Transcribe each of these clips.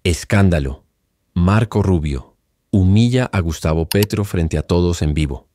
Escándalo. Marco Rubio humilla a Gustavo Petro frente a todos en vivo.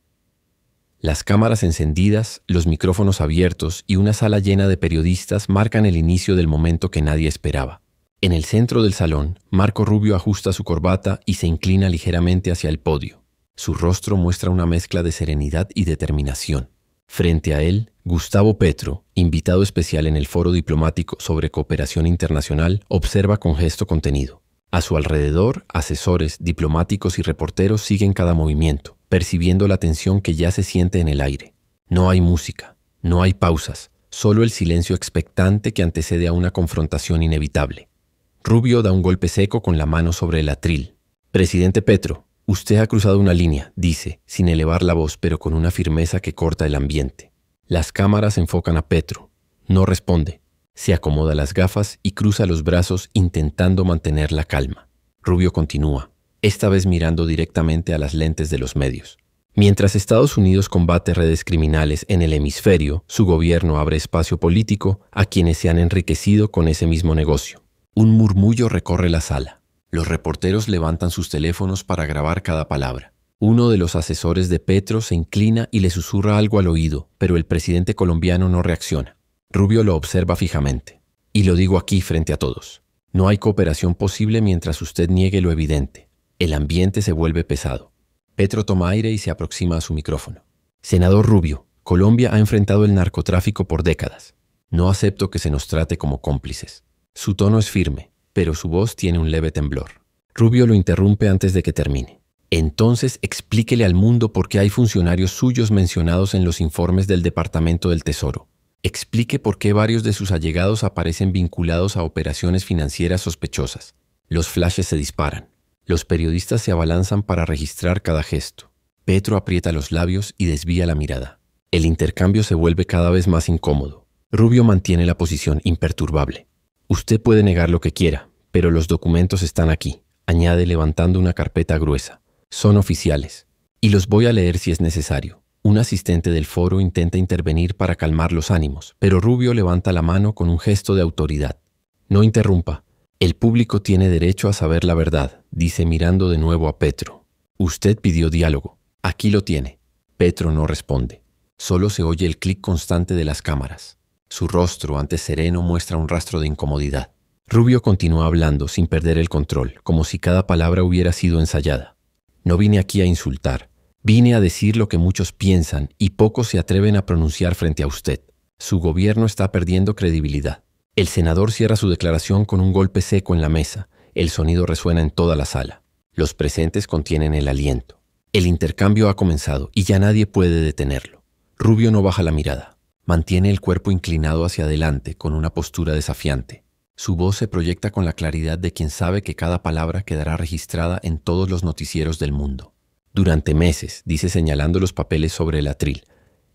Las cámaras encendidas, los micrófonos abiertos y una sala llena de periodistas marcan el inicio del momento que nadie esperaba. En el centro del salón, Marco Rubio ajusta su corbata y se inclina ligeramente hacia el podio. Su rostro muestra una mezcla de serenidad y determinación. Frente a él, Gustavo Petro, invitado especial en el Foro Diplomático sobre Cooperación Internacional, observa con gesto contenido. A su alrededor, asesores, diplomáticos y reporteros siguen cada movimiento, percibiendo la tensión que ya se siente en el aire. No hay música, no hay pausas, solo el silencio expectante que antecede a una confrontación inevitable. Rubio da un golpe seco con la mano sobre el atril. «Presidente Petro, usted ha cruzado una línea», dice, sin elevar la voz, pero con una firmeza que corta el ambiente. Las cámaras enfocan a Petro. No responde. Se acomoda las gafas y cruza los brazos intentando mantener la calma. Rubio continúa, esta vez mirando directamente a las lentes de los medios. Mientras Estados Unidos combate redes criminales en el hemisferio, su gobierno abre espacio político a quienes se han enriquecido con ese mismo negocio. Un murmullo recorre la sala. Los reporteros levantan sus teléfonos para grabar cada palabra. Uno de los asesores de Petro se inclina y le susurra algo al oído, pero el presidente colombiano no reacciona. Rubio lo observa fijamente. Y lo digo aquí frente a todos. No hay cooperación posible mientras usted niegue lo evidente. El ambiente se vuelve pesado. Petro toma aire y se aproxima a su micrófono. Senador Rubio, Colombia ha enfrentado el narcotráfico por décadas. No acepto que se nos trate como cómplices. Su tono es firme, pero su voz tiene un leve temblor. Rubio lo interrumpe antes de que termine. Entonces explíquele al mundo por qué hay funcionarios suyos mencionados en los informes del Departamento del Tesoro. Explique por qué varios de sus allegados aparecen vinculados a operaciones financieras sospechosas. Los flashes se disparan. Los periodistas se abalanzan para registrar cada gesto. Petro aprieta los labios y desvía la mirada. El intercambio se vuelve cada vez más incómodo. Rubio mantiene la posición imperturbable. Usted puede negar lo que quiera, pero los documentos están aquí, añade levantando una carpeta gruesa. Son oficiales. Y los voy a leer si es necesario. Un asistente del foro intenta intervenir para calmar los ánimos, pero Rubio levanta la mano con un gesto de autoridad. No interrumpa. El público tiene derecho a saber la verdad, dice mirando de nuevo a Petro. Usted pidió diálogo. Aquí lo tiene. Petro no responde. Solo se oye el clic constante de las cámaras. Su rostro, antes sereno, muestra un rastro de incomodidad. Rubio continúa hablando sin perder el control, como si cada palabra hubiera sido ensayada. No vine aquí a insultar. Vine a decir lo que muchos piensan y pocos se atreven a pronunciar frente a usted. Su gobierno está perdiendo credibilidad. El senador cierra su declaración con un golpe seco en la mesa. El sonido resuena en toda la sala. Los presentes contienen el aliento. El intercambio ha comenzado y ya nadie puede detenerlo. Rubio no baja la mirada. Mantiene el cuerpo inclinado hacia adelante con una postura desafiante. Su voz se proyecta con la claridad de quien sabe que cada palabra quedará registrada en todos los noticieros del mundo. Durante meses, dice señalando los papeles sobre el atril,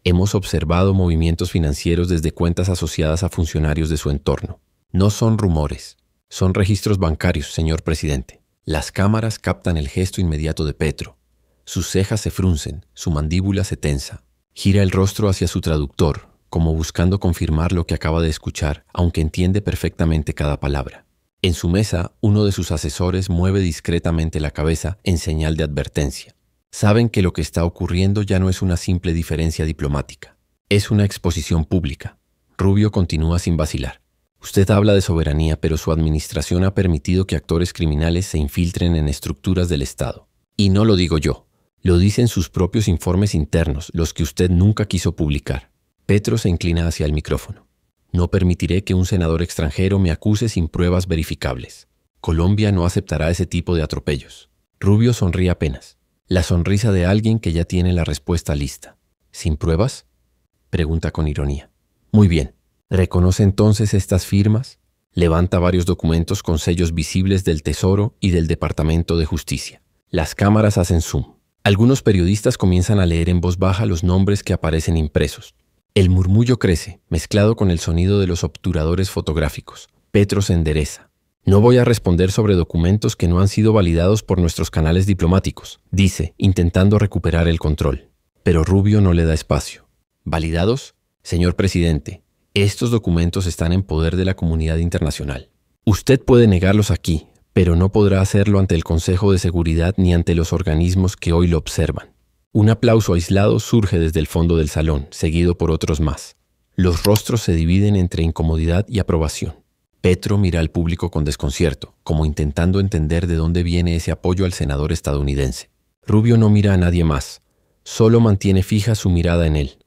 hemos observado movimientos financieros desde cuentas asociadas a funcionarios de su entorno. No son rumores, son registros bancarios, señor presidente. Las cámaras captan el gesto inmediato de Petro. Sus cejas se fruncen, su mandíbula se tensa. Gira el rostro hacia su traductor, como buscando confirmar lo que acaba de escuchar, aunque entiende perfectamente cada palabra. En su mesa, uno de sus asesores mueve discretamente la cabeza en señal de advertencia. Saben que lo que está ocurriendo ya no es una simple diferencia diplomática. Es una exposición pública. Rubio continúa sin vacilar. Usted habla de soberanía, pero su administración ha permitido que actores criminales se infiltren en estructuras del Estado. Y no lo digo yo. Lo dicen sus propios informes internos, los que usted nunca quiso publicar. Petro se inclina hacia el micrófono. No permitiré que un senador extranjero me acuse sin pruebas verificables. Colombia no aceptará ese tipo de atropellos. Rubio sonríe apenas. La sonrisa de alguien que ya tiene la respuesta lista. ¿Sin pruebas?, pregunta con ironía. Muy bien. ¿Reconoce entonces estas firmas? Levanta varios documentos con sellos visibles del Tesoro y del Departamento de Justicia. Las cámaras hacen zoom. Algunos periodistas comienzan a leer en voz baja los nombres que aparecen impresos. El murmullo crece, mezclado con el sonido de los obturadores fotográficos. Petro se endereza. No voy a responder sobre documentos que no han sido validados por nuestros canales diplomáticos, dice, intentando recuperar el control. Pero Rubio no le da espacio. ¿Validados? Señor presidente, estos documentos están en poder de la comunidad internacional. Usted puede negarlos aquí, pero no podrá hacerlo ante el Consejo de Seguridad ni ante los organismos que hoy lo observan. Un aplauso aislado surge desde el fondo del salón, seguido por otros más. Los rostros se dividen entre incomodidad y aprobación. Petro mira al público con desconcierto, como intentando entender de dónde viene ese apoyo al senador estadounidense. Rubio no mira a nadie más, solo mantiene fija su mirada en él.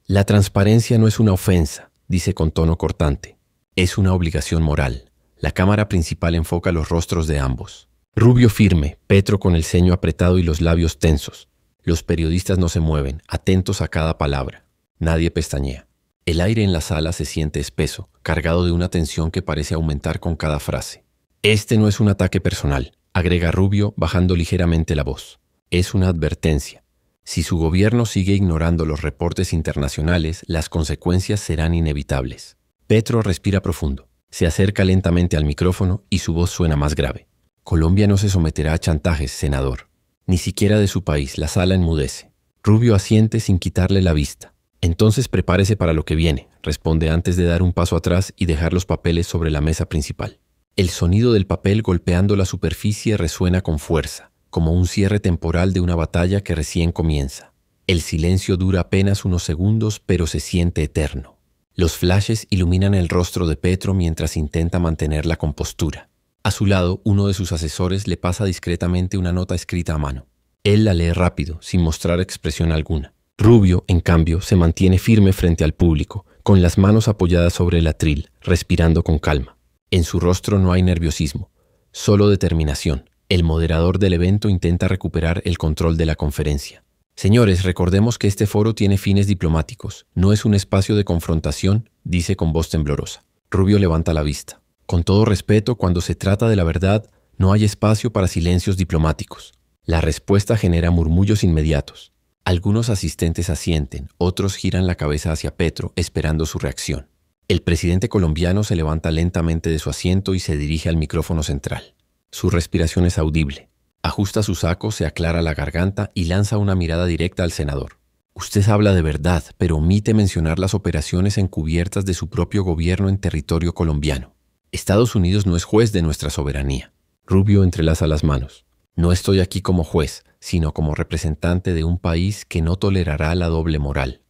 La transparencia no es una ofensa, dice con tono cortante. Es una obligación moral. La cámara principal enfoca los rostros de ambos. Rubio firme, Petro con el ceño apretado y los labios tensos. Los periodistas no se mueven, atentos a cada palabra. Nadie pestañea. El aire en la sala se siente espeso, cargado de una tensión que parece aumentar con cada frase. Este no es un ataque personal, agrega Rubio bajando ligeramente la voz. Es una advertencia. Si su gobierno sigue ignorando los reportes internacionales, las consecuencias serán inevitables. Petro respira profundo. Se acerca lentamente al micrófono y su voz suena más grave. Colombia no se someterá a chantajes, senador. Ni siquiera de su país. La sala enmudece. Rubio asiente sin quitarle la vista. Entonces prepárese para lo que viene, responde antes de dar un paso atrás y dejar los papeles sobre la mesa principal. El sonido del papel golpeando la superficie resuena con fuerza, como un cierre temporal de una batalla que recién comienza. El silencio dura apenas unos segundos, pero se siente eterno. Los flashes iluminan el rostro de Petro mientras intenta mantener la compostura. A su lado, uno de sus asesores le pasa discretamente una nota escrita a mano. Él la lee rápido, sin mostrar expresión alguna. Rubio, en cambio, se mantiene firme frente al público, con las manos apoyadas sobre el atril, respirando con calma. En su rostro no hay nerviosismo, solo determinación. El moderador del evento intenta recuperar el control de la conferencia. Señores, recordemos que este foro tiene fines diplomáticos. No es un espacio de confrontación, dice con voz temblorosa. Rubio levanta la vista. Con todo respeto, cuando se trata de la verdad, no hay espacio para silencios diplomáticos. La respuesta genera murmullos inmediatos. Algunos asistentes asienten, otros giran la cabeza hacia Petro, esperando su reacción. El presidente colombiano se levanta lentamente de su asiento y se dirige al micrófono central. Su respiración es audible. Ajusta su saco, se aclara la garganta y lanza una mirada directa al senador. Usted habla de verdad, pero omite mencionar las operaciones encubiertas de su propio gobierno en territorio colombiano. Estados Unidos no es juez de nuestra soberanía. Rubio entrelaza las manos. No estoy aquí como juez, sino como representante de un país que no tolerará la doble moral.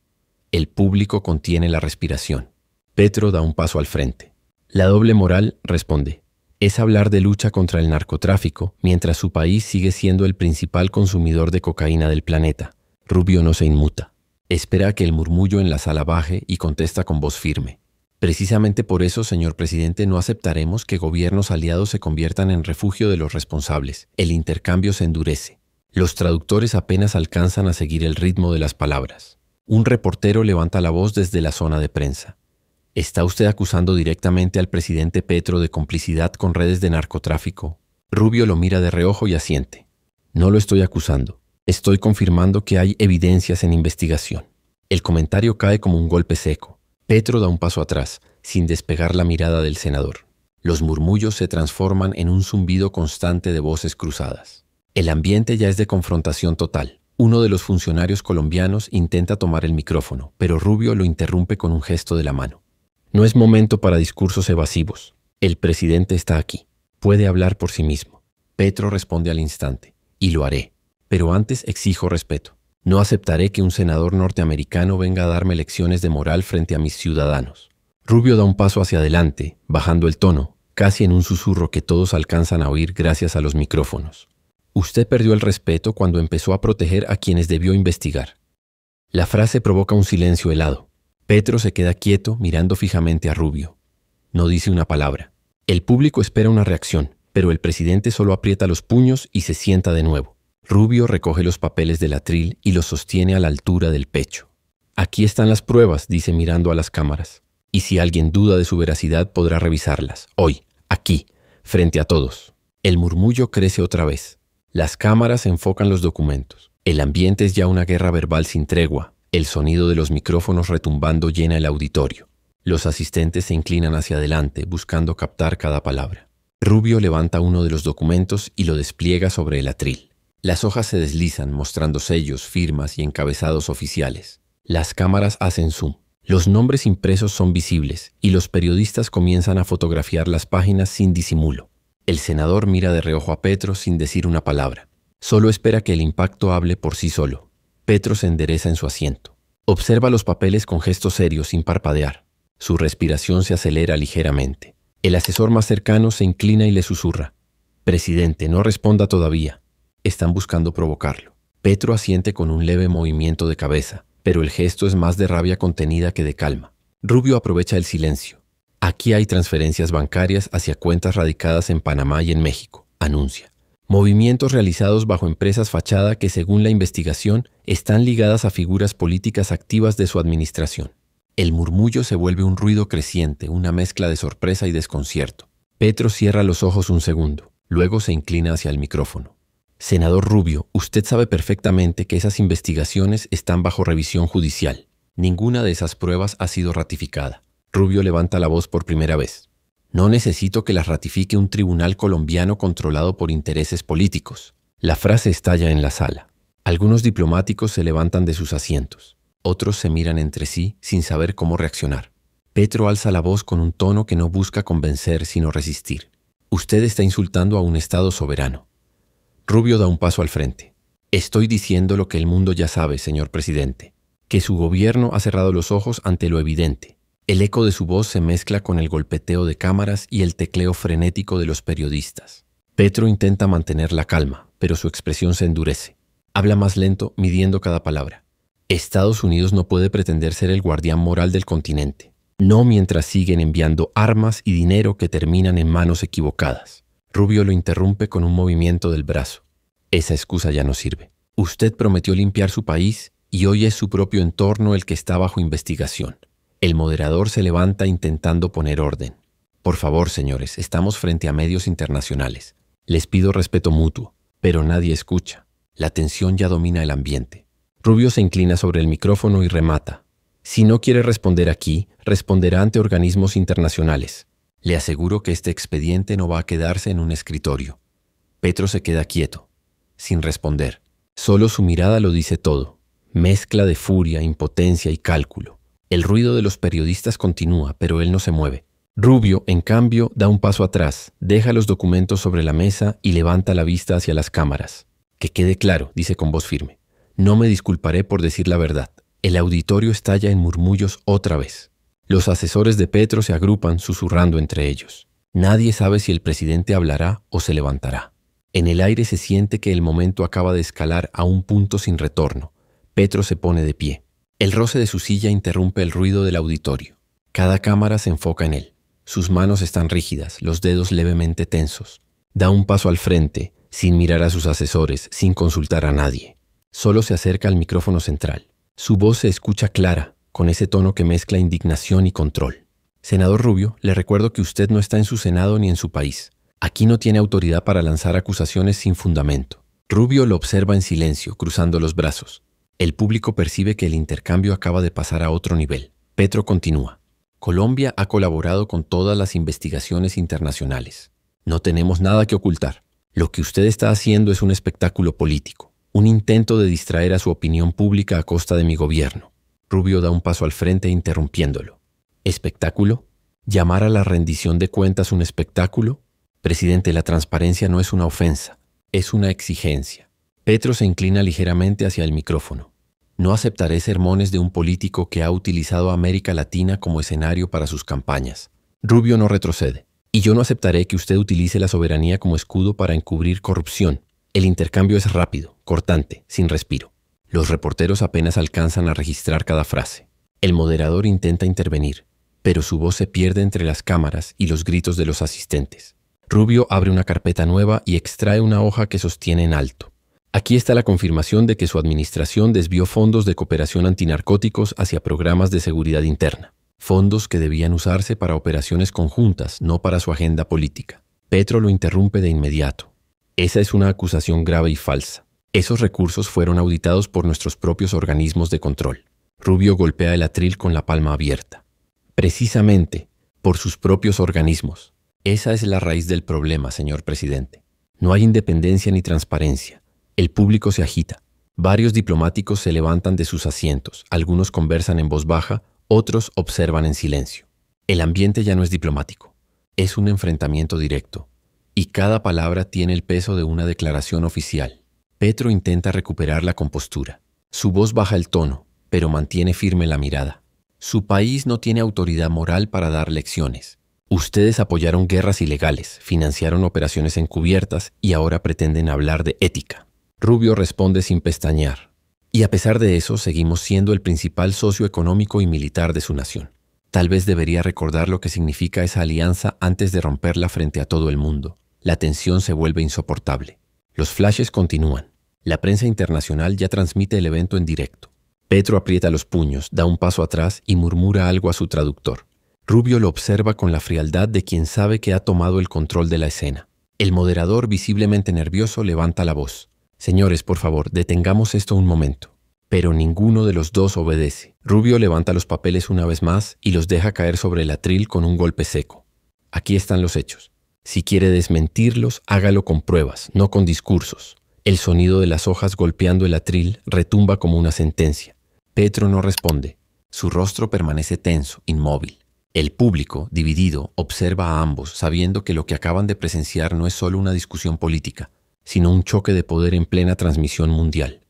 El público contiene la respiración. Petro da un paso al frente. La doble moral, responde, es hablar de lucha contra el narcotráfico mientras su país sigue siendo el principal consumidor de cocaína del planeta. Rubio no se inmuta. Espera a que el murmullo en la sala baje y contesta con voz firme. Precisamente por eso, señor presidente, no aceptaremos que gobiernos aliados se conviertan en refugio de los responsables. El intercambio se endurece. Los traductores apenas alcanzan a seguir el ritmo de las palabras. Un reportero levanta la voz desde la zona de prensa. ¿Está usted acusando directamente al presidente Petro de complicidad con redes de narcotráfico? Rubio lo mira de reojo y asiente. No lo estoy acusando. Estoy confirmando que hay evidencias en investigación. El comentario cae como un golpe seco. Petro da un paso atrás, sin despegar la mirada del senador. Los murmullos se transforman en un zumbido constante de voces cruzadas. El ambiente ya es de confrontación total. Uno de los funcionarios colombianos intenta tomar el micrófono, pero Rubio lo interrumpe con un gesto de la mano. No es momento para discursos evasivos. El presidente está aquí. Puede hablar por sí mismo. Petro responde al instante. Y lo haré. Pero antes exijo respeto. No aceptaré que un senador norteamericano venga a darme lecciones de moral frente a mis ciudadanos. Rubio da un paso hacia adelante, bajando el tono, casi en un susurro que todos alcanzan a oír gracias a los micrófonos. Usted perdió el respeto cuando empezó a proteger a quienes debió investigar. La frase provoca un silencio helado. Petro se queda quieto mirando fijamente a Rubio. No dice una palabra. El público espera una reacción, pero el presidente solo aprieta los puños y se sienta de nuevo. Rubio recoge los papeles del atril y los sostiene a la altura del pecho. Aquí están las pruebas, dice mirando a las cámaras. Y si alguien duda de su veracidad podrá revisarlas. Hoy, aquí, frente a todos. El murmullo crece otra vez. Las cámaras enfocan los documentos. El ambiente es ya una guerra verbal sin tregua. El sonido de los micrófonos retumbando llena el auditorio. Los asistentes se inclinan hacia adelante, buscando captar cada palabra. Rubio levanta uno de los documentos y lo despliega sobre el atril. Las hojas se deslizan, mostrando sellos, firmas y encabezados oficiales. Las cámaras hacen zoom. Los nombres impresos son visibles y los periodistas comienzan a fotografiar las páginas sin disimulo. El senador mira de reojo a Petro sin decir una palabra. Solo espera que el impacto hable por sí solo. Petro se endereza en su asiento. Observa los papeles con gesto serio sin parpadear. Su respiración se acelera ligeramente. El asesor más cercano se inclina y le susurra: «Presidente, no responda todavía. Están buscando provocarlo». Petro asiente con un leve movimiento de cabeza, pero el gesto es más de rabia contenida que de calma. Rubio aprovecha el silencio. «Aquí hay transferencias bancarias hacia cuentas radicadas en Panamá y en México», anuncia. Movimientos realizados bajo empresas fachada que, según la investigación, están ligadas a figuras políticas activas de su administración. El murmullo se vuelve un ruido creciente, una mezcla de sorpresa y desconcierto. Petro cierra los ojos un segundo, luego se inclina hacia el micrófono. «Senador Rubio, usted sabe perfectamente que esas investigaciones están bajo revisión judicial. Ninguna de esas pruebas ha sido ratificada». Rubio levanta la voz por primera vez. «No necesito que las ratifique un tribunal colombiano controlado por intereses políticos». La frase estalla en la sala. Algunos diplomáticos se levantan de sus asientos. Otros se miran entre sí sin saber cómo reaccionar. Petro alza la voz con un tono que no busca convencer sino resistir. «Usted está insultando a un Estado soberano». Rubio da un paso al frente. «Estoy diciendo lo que el mundo ya sabe, señor presidente, que su gobierno ha cerrado los ojos ante lo evidente». El eco de su voz se mezcla con el golpeteo de cámaras y el tecleo frenético de los periodistas. Petro intenta mantener la calma, pero su expresión se endurece. Habla más lento, midiendo cada palabra. «Estados Unidos no puede pretender ser el guardián moral del continente. No mientras siguen enviando armas y dinero que terminan en manos equivocadas». Rubio lo interrumpe con un movimiento del brazo. «Esa excusa ya no sirve. Usted prometió limpiar su país y hoy es su propio entorno el que está bajo investigación». El moderador se levanta intentando poner orden. «Por favor, señores, estamos frente a medios internacionales. Les pido respeto mutuo». Pero nadie escucha. La tensión ya domina el ambiente. Rubio se inclina sobre el micrófono y remata: «Si no quiere responder aquí, responderá ante organismos internacionales. Le aseguro que este expediente no va a quedarse en un escritorio». Petro se queda quieto, sin responder. Solo su mirada lo dice todo. Mezcla de furia, impotencia y cálculo. El ruido de los periodistas continúa, pero él no se mueve. Rubio, en cambio, da un paso atrás, deja los documentos sobre la mesa y levanta la vista hacia las cámaras. «Que quede claro», dice con voz firme, «no me disculparé por decir la verdad». El auditorio estalla en murmullos otra vez. Los asesores de Petro se agrupan, susurrando entre ellos. Nadie sabe si el presidente hablará o se levantará. En el aire se siente que el momento acaba de escalar a un punto sin retorno. Petro se pone de pie. El roce de su silla interrumpe el ruido del auditorio. Cada cámara se enfoca en él. Sus manos están rígidas, los dedos levemente tensos. Da un paso al frente, sin mirar a sus asesores, sin consultar a nadie. Solo se acerca al micrófono central. Su voz se escucha clara, con ese tono que mezcla indignación y control. «Senador Rubio, le recuerdo que usted no está en su Senado ni en su país. Aquí no tiene autoridad para lanzar acusaciones sin fundamento». Rubio lo observa en silencio, cruzando los brazos. El público percibe que el intercambio acaba de pasar a otro nivel. Petro continúa: «Colombia ha colaborado con todas las investigaciones internacionales. No tenemos nada que ocultar. Lo que usted está haciendo es un espectáculo político, un intento de distraer a su opinión pública a costa de mi gobierno». Rubio da un paso al frente interrumpiéndolo. «¿Espectáculo? ¿Llamar a la rendición de cuentas un espectáculo? Presidente, la transparencia no es una ofensa, es una exigencia». Petro se inclina ligeramente hacia el micrófono. «No aceptaré sermones de un político que ha utilizado a América Latina como escenario para sus campañas». Rubio no retrocede. «Y yo no aceptaré que usted utilice la soberanía como escudo para encubrir corrupción». El intercambio es rápido, cortante, sin respiro. Los reporteros apenas alcanzan a registrar cada frase. El moderador intenta intervenir, pero su voz se pierde entre las cámaras y los gritos de los asistentes. Rubio abre una carpeta nueva y extrae una hoja que sostiene en alto. Aquí está la confirmación de que su administración desvió fondos de cooperación antinarcóticos hacia programas de seguridad interna. Fondos que debían usarse para operaciones conjuntas, no para su agenda política. Petro lo interrumpe de inmediato. «Esa es una acusación grave y falsa. Esos recursos fueron auditados por nuestros propios organismos de control». Rubio golpea el atril con la palma abierta. «Precisamente, por sus propios organismos. Esa es la raíz del problema, señor presidente. No hay independencia ni transparencia. El público se agita. Varios diplomáticos se levantan de sus asientos. Algunos conversan en voz baja, otros observan en silencio. El ambiente ya no es diplomático. Es un enfrentamiento directo. y cada palabra tiene el peso de una declaración oficial. Petro intenta recuperar la compostura. Su voz baja el tono, pero mantiene firme la mirada. Su país no tiene autoridad moral para dar lecciones. Ustedes apoyaron guerras ilegales, financiaron operaciones encubiertas y ahora pretenden hablar de ética. Rubio responde sin pestañear. Y a pesar de eso, seguimos siendo el principal socio económico y militar de su nación. Tal vez debería recordar lo que significa esa alianza antes de romperla frente a todo el mundo. La tensión se vuelve insoportable. Los flashes continúan. La prensa internacional ya transmite el evento en directo. Petro aprieta los puños, da un paso atrás y murmura algo a su traductor. Rubio lo observa con la frialdad de quien sabe que ha tomado el control de la escena. El moderador, visiblemente nervioso, levanta la voz. Señores, por favor, detengamos esto un momento. Pero ninguno de los dos obedece. Rubio levanta los papeles una vez más y los deja caer sobre el atril con un golpe seco. Aquí están los hechos. Si quiere desmentirlos, hágalo con pruebas, no con discursos. El sonido de las hojas golpeando el atril retumba como una sentencia. Petro no responde. Su rostro permanece tenso, inmóvil. El público, dividido, observa a ambos, sabiendo que lo que acaban de presenciar no es solo una discusión política, sino un choque de poder en plena transmisión mundial.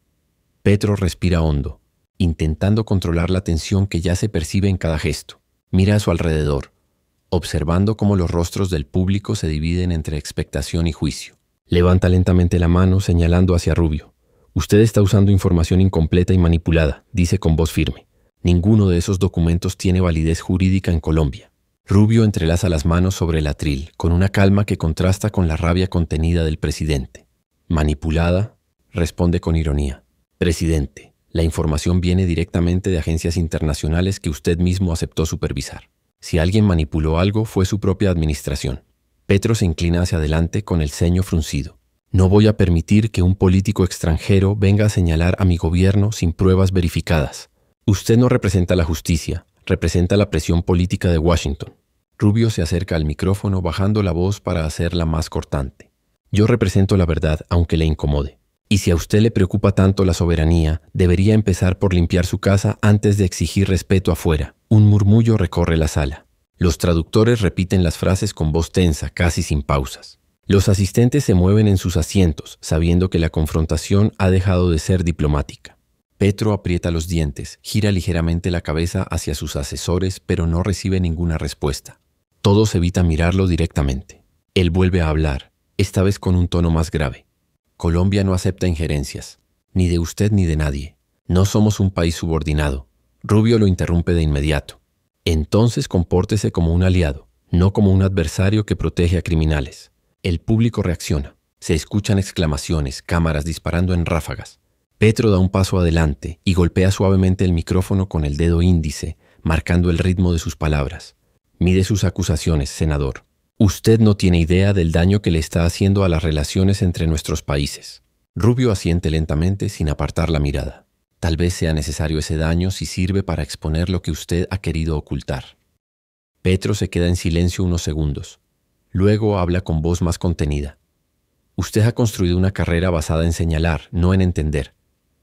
Petro respira hondo, intentando controlar la tensión que ya se percibe en cada gesto. Mira a su alrededor, observando cómo los rostros del público se dividen entre expectación y juicio. Levanta lentamente la mano, señalando hacia Rubio. Usted está usando información incompleta y manipulada, dice con voz firme. Ninguno de esos documentos tiene validez jurídica en Colombia. Rubio entrelaza las manos sobre el atril, con una calma que contrasta con la rabia contenida del presidente. Manipulada, responde con ironía. Presidente, la información viene directamente de agencias internacionales que usted mismo aceptó supervisar. Si alguien manipuló algo, fue su propia administración. Petro se inclina hacia adelante con el ceño fruncido. No voy a permitir que un político extranjero venga a señalar a mi gobierno sin pruebas verificadas. Usted no representa la justicia, representa la presión política de Washington. Rubio se acerca al micrófono bajando la voz para hacerla más cortante. Yo represento la verdad, aunque le incomode. Y si a usted le preocupa tanto la soberanía, debería empezar por limpiar su casa antes de exigir respeto afuera. Un murmullo recorre la sala. Los traductores repiten las frases con voz tensa, casi sin pausas. Los asistentes se mueven en sus asientos, sabiendo que la confrontación ha dejado de ser diplomática. Petro aprieta los dientes, gira ligeramente la cabeza hacia sus asesores, pero no recibe ninguna respuesta. Todos evitan mirarlo directamente. Él vuelve a hablar, esta vez con un tono más grave. Colombia no acepta injerencias, ni de usted ni de nadie. No somos un país subordinado. Rubio lo interrumpe de inmediato. Entonces compórtese como un aliado, no como un adversario que protege a criminales. El público reacciona. Se escuchan exclamaciones, cámaras disparando en ráfagas. Petro da un paso adelante y golpea suavemente el micrófono con el dedo índice, marcando el ritmo de sus palabras. Mide sus acusaciones, senador. Usted no tiene idea del daño que le está haciendo a las relaciones entre nuestros países. Rubio asiente lentamente sin apartar la mirada. Tal vez sea necesario ese daño si sirve para exponer lo que usted ha querido ocultar. Petro se queda en silencio unos segundos. Luego habla con voz más contenida. Usted ha construido una carrera basada en señalar, no en entender.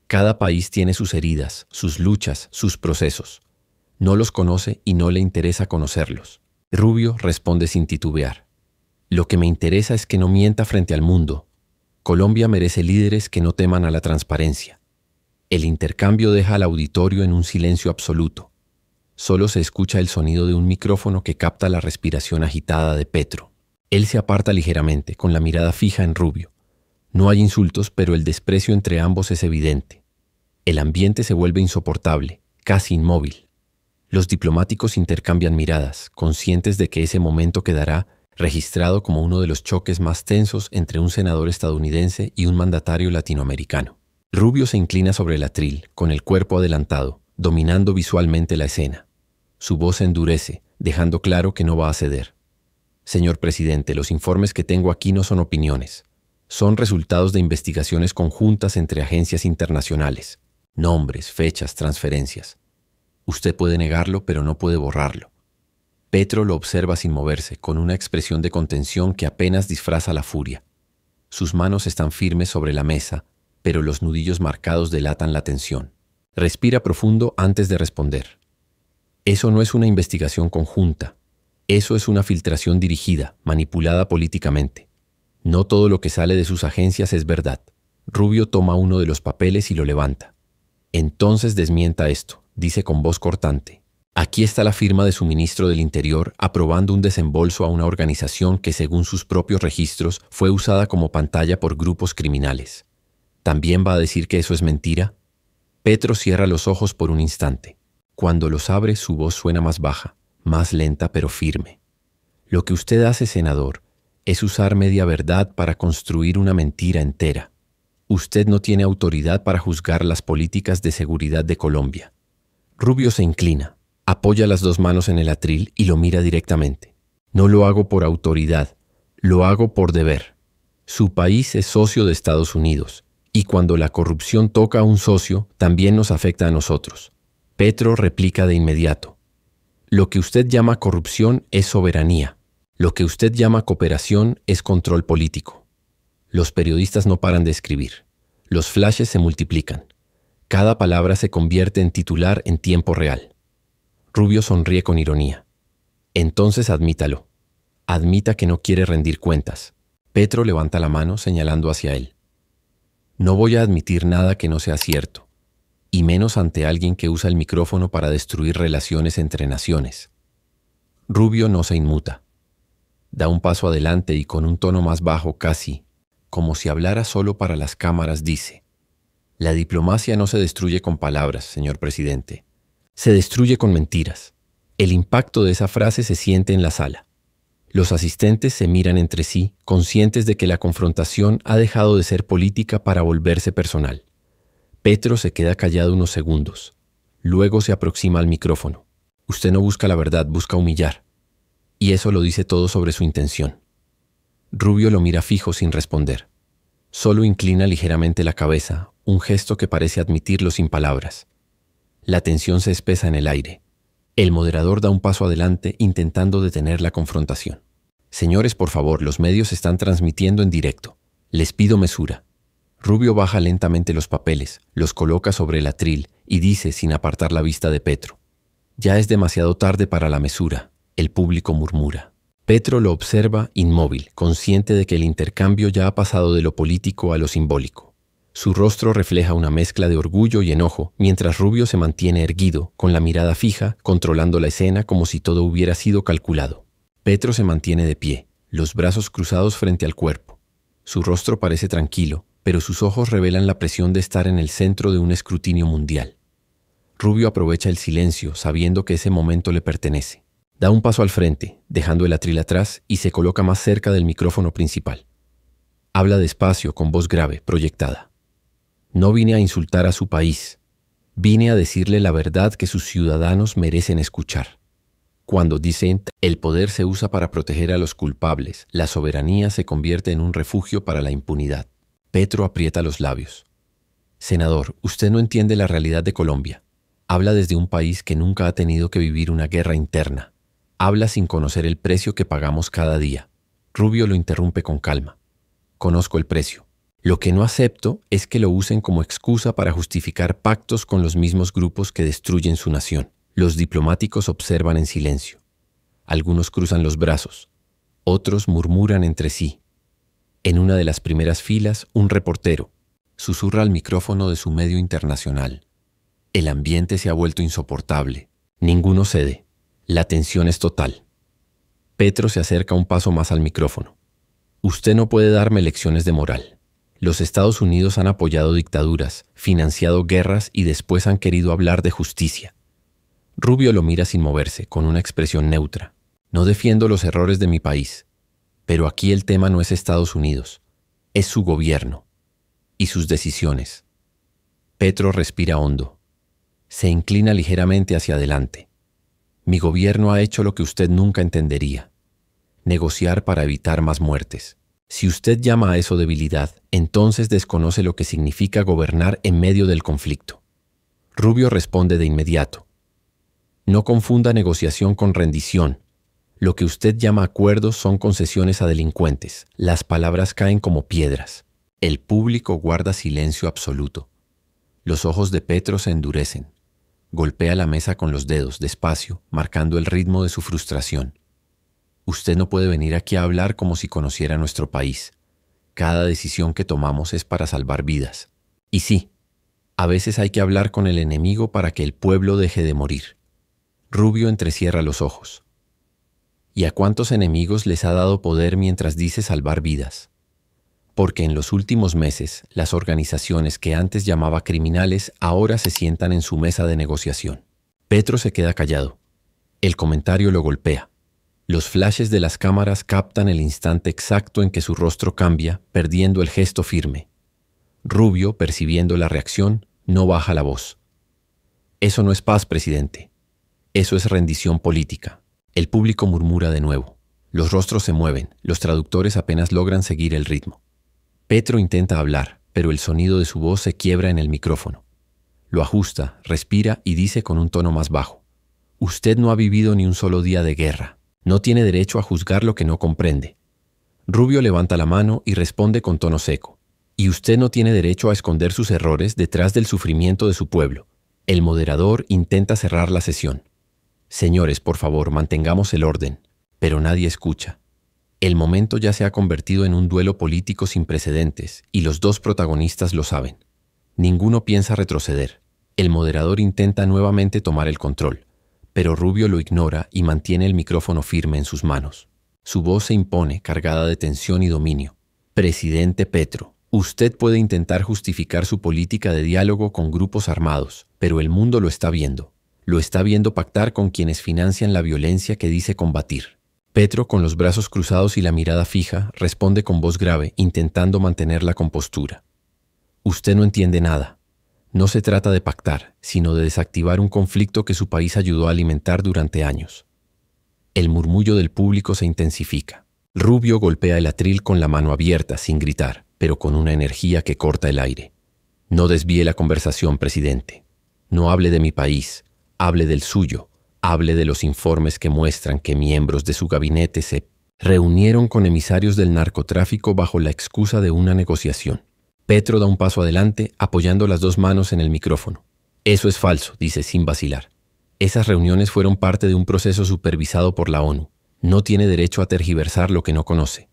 Cada país tiene sus heridas, sus luchas, sus procesos. No los conoce y no le interesa conocerlos. Rubio responde sin titubear. Lo que me interesa es que no mienta frente al mundo. Colombia merece líderes que no teman a la transparencia. El intercambio deja al auditorio en un silencio absoluto. Solo se escucha el sonido de un micrófono que capta la respiración agitada de Petro. Él se aparta ligeramente, con la mirada fija en Rubio. No hay insultos, pero el desprecio entre ambos es evidente. El ambiente se vuelve insoportable, casi inmóvil. Los diplomáticos intercambian miradas, conscientes de que ese momento quedará registrado como uno de los choques más tensos entre un senador estadounidense y un mandatario latinoamericano. Rubio se inclina sobre el atril, con el cuerpo adelantado, dominando visualmente la escena. Su voz se endurece, dejando claro que no va a ceder. Señor presidente, los informes que tengo aquí no son opiniones. Son resultados de investigaciones conjuntas entre agencias internacionales. Nombres, fechas, transferencias. Usted puede negarlo, pero no puede borrarlo. Petro lo observa sin moverse, con una expresión de contención que apenas disfraza la furia. Sus manos están firmes sobre la mesa, pero los nudillos marcados delatan la tensión. Respira profundo antes de responder. Eso no es una investigación conjunta. Eso es una filtración dirigida, manipulada políticamente. No todo lo que sale de sus agencias es verdad. Rubio toma uno de los papeles y lo levanta. Entonces desmienta esto, dice con voz cortante. Aquí está la firma de su ministro del Interior aprobando un desembolso a una organización que, según sus propios registros, fue usada como pantalla por grupos criminales. ¿También va a decir que eso es mentira? Petro cierra los ojos por un instante. Cuando los abre, su voz suena más baja, más lenta pero firme. Lo que usted hace, senador, es usar media verdad para construir una mentira entera. Usted no tiene autoridad para juzgar las políticas de seguridad de Colombia. Rubio se inclina, apoya las dos manos en el atril y lo mira directamente. No lo hago por autoridad, lo hago por deber. Su país es socio de Estados Unidos, y cuando la corrupción toca a un socio, también nos afecta a nosotros. Petro replica de inmediato. Lo que usted llama corrupción es soberanía. Lo que usted llama cooperación es control político. Los periodistas no paran de escribir. Los flashes se multiplican. Cada palabra se convierte en titular en tiempo real. Rubio sonríe con ironía. Entonces admítalo. Admita que no quiere rendir cuentas. Petro levanta la mano señalando hacia él. No voy a admitir nada que no sea cierto, y menos ante alguien que usa el micrófono para destruir relaciones entre naciones. Rubio no se inmuta. Da un paso adelante y con un tono más bajo, casi como si hablara solo para las cámaras, dice: La diplomacia no se destruye con palabras, señor presidente. Se destruye con mentiras. El impacto de esa frase se siente en la sala. Los asistentes se miran entre sí, conscientes de que la confrontación ha dejado de ser política para volverse personal. Petro se queda callado unos segundos. Luego se aproxima al micrófono. Usted no busca la verdad, busca humillar. Y eso lo dice todo sobre su intención. Rubio lo mira fijo sin responder. Solo inclina ligeramente la cabeza, un gesto que parece admitirlo sin palabras. La tensión se espesa en el aire. El moderador da un paso adelante intentando detener la confrontación. Señores, por favor, los medios están transmitiendo en directo. Les pido mesura. Rubio baja lentamente los papeles, los coloca sobre el atril y dice sin apartar la vista de Petro: Ya es demasiado tarde para la mesura. El público murmura. Petro lo observa inmóvil, consciente de que el intercambio ya ha pasado de lo político a lo simbólico. Su rostro refleja una mezcla de orgullo y enojo, mientras Rubio se mantiene erguido, con la mirada fija, controlando la escena como si todo hubiera sido calculado. Petro se mantiene de pie, los brazos cruzados frente al cuerpo. Su rostro parece tranquilo, pero sus ojos revelan la presión de estar en el centro de un escrutinio mundial. Rubio aprovecha el silencio, sabiendo que ese momento le pertenece. Da un paso al frente, dejando el atril atrás, y se coloca más cerca del micrófono principal. Habla despacio, con voz grave, proyectada. No vine a insultar a su país. Vine a decirle la verdad que sus ciudadanos merecen escuchar. Cuando dicen el poder se usa para proteger a los culpables, la soberanía se convierte en un refugio para la impunidad. Petro aprieta los labios. Senador, usted no entiende la realidad de Colombia. Habla desde un país que nunca ha tenido que vivir una guerra interna. Habla sin conocer el precio que pagamos cada día. Rubio lo interrumpe con calma. Conozco el precio. Lo que no acepto es que lo usen como excusa para justificar pactos con los mismos grupos que destruyen su nación. Los diplomáticos observan en silencio. Algunos cruzan los brazos. Otros murmuran entre sí. En una de las primeras filas, un reportero susurra al micrófono de su medio internacional. El ambiente se ha vuelto insoportable. Ninguno cede. La tensión es total. Petro se acerca un paso más al micrófono. Usted no puede darme lecciones de moral. Los Estados Unidos han apoyado dictaduras, financiado guerras y después han querido hablar de justicia. Rubio lo mira sin moverse, con una expresión neutra. No defiendo los errores de mi país, pero aquí el tema no es Estados Unidos, es su gobierno y sus decisiones. Petro respira hondo. Se inclina ligeramente hacia adelante. Mi gobierno ha hecho lo que usted nunca entendería. Negociar para evitar más muertes. Si usted llama a eso debilidad, entonces desconoce lo que significa gobernar en medio del conflicto. Rubio responde de inmediato. No confunda negociación con rendición. Lo que usted llama acuerdos son concesiones a delincuentes. Las palabras caen como piedras. El público guarda silencio absoluto. Los ojos de Petro se endurecen. Golpea la mesa con los dedos, despacio, marcando el ritmo de su frustración. Usted no puede venir aquí a hablar como si conociera nuestro país. Cada decisión que tomamos es para salvar vidas. Y sí, a veces hay que hablar con el enemigo para que el pueblo deje de morir. Rubio entrecierra los ojos. ¿Y a cuántos enemigos les ha dado poder mientras dice salvar vidas? Porque en los últimos meses, las organizaciones que antes llamaba criminales ahora se sientan en su mesa de negociación. Petro se queda callado. El comentario lo golpea. Los flashes de las cámaras captan el instante exacto en que su rostro cambia, perdiendo el gesto firme. Rubio, percibiendo la reacción, no baja la voz. Eso no es paz, presidente. Eso es rendición política. El público murmura de nuevo. Los rostros se mueven, los traductores apenas logran seguir el ritmo. Petro intenta hablar, pero el sonido de su voz se quiebra en el micrófono. Lo ajusta, respira y dice con un tono más bajo. Usted no ha vivido ni un solo día de guerra. No tiene derecho a juzgar lo que no comprende. Rubio levanta la mano y responde con tono seco. Y usted no tiene derecho a esconder sus errores detrás del sufrimiento de su pueblo. El moderador intenta cerrar la sesión. Señores, por favor, mantengamos el orden. Pero nadie escucha. El momento ya se ha convertido en un duelo político sin precedentes, y los dos protagonistas lo saben. Ninguno piensa retroceder. El moderador intenta nuevamente tomar el control, pero Rubio lo ignora y mantiene el micrófono firme en sus manos. Su voz se impone, cargada de tensión y dominio. Presidente Petro, usted puede intentar justificar su política de diálogo con grupos armados, pero el mundo lo está viendo. Lo está viendo pactar con quienes financian la violencia que dice combatir. Petro, con los brazos cruzados y la mirada fija, responde con voz grave, intentando mantener la compostura. Usted no entiende nada. No se trata de pactar, sino de desactivar un conflicto que su país ayudó a alimentar durante años. El murmullo del público se intensifica. Rubio golpea el atril con la mano abierta, sin gritar, pero con una energía que corta el aire. No desvíe la conversación, presidente. No hable de mi país, hable del suyo. Hable de los informes que muestran que miembros de su gabinete se reunieron con emisarios del narcotráfico bajo la excusa de una negociación. Petro da un paso adelante, apoyando las dos manos en el micrófono. Eso es falso, dice sin vacilar. Esas reuniones fueron parte de un proceso supervisado por la ONU. No tiene derecho a tergiversar lo que no conoce.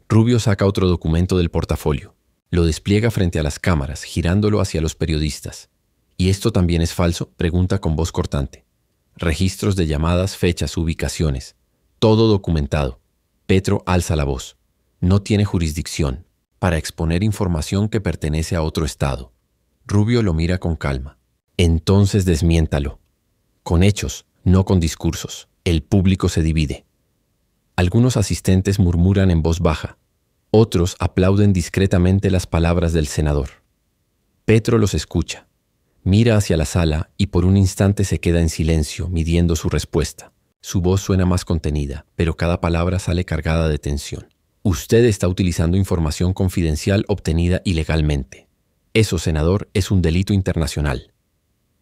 Rubio saca otro documento del portafolio. Lo despliega frente a las cámaras, girándolo hacia los periodistas. ¿Y esto también es falso?, pregunta con voz cortante. Registros de llamadas, fechas, ubicaciones. Todo documentado. Petro alza la voz. No tiene jurisdicción para exponer información que pertenece a otro estado. Rubio lo mira con calma. Entonces desmiéntalo. Con hechos, no con discursos. El público se divide. Algunos asistentes murmuran en voz baja. Otros aplauden discretamente las palabras del senador. Petro los escucha. Mira hacia la sala y por un instante se queda en silencio, midiendo su respuesta. Su voz suena más contenida, pero cada palabra sale cargada de tensión. Usted está utilizando información confidencial obtenida ilegalmente. Eso, senador, es un delito internacional.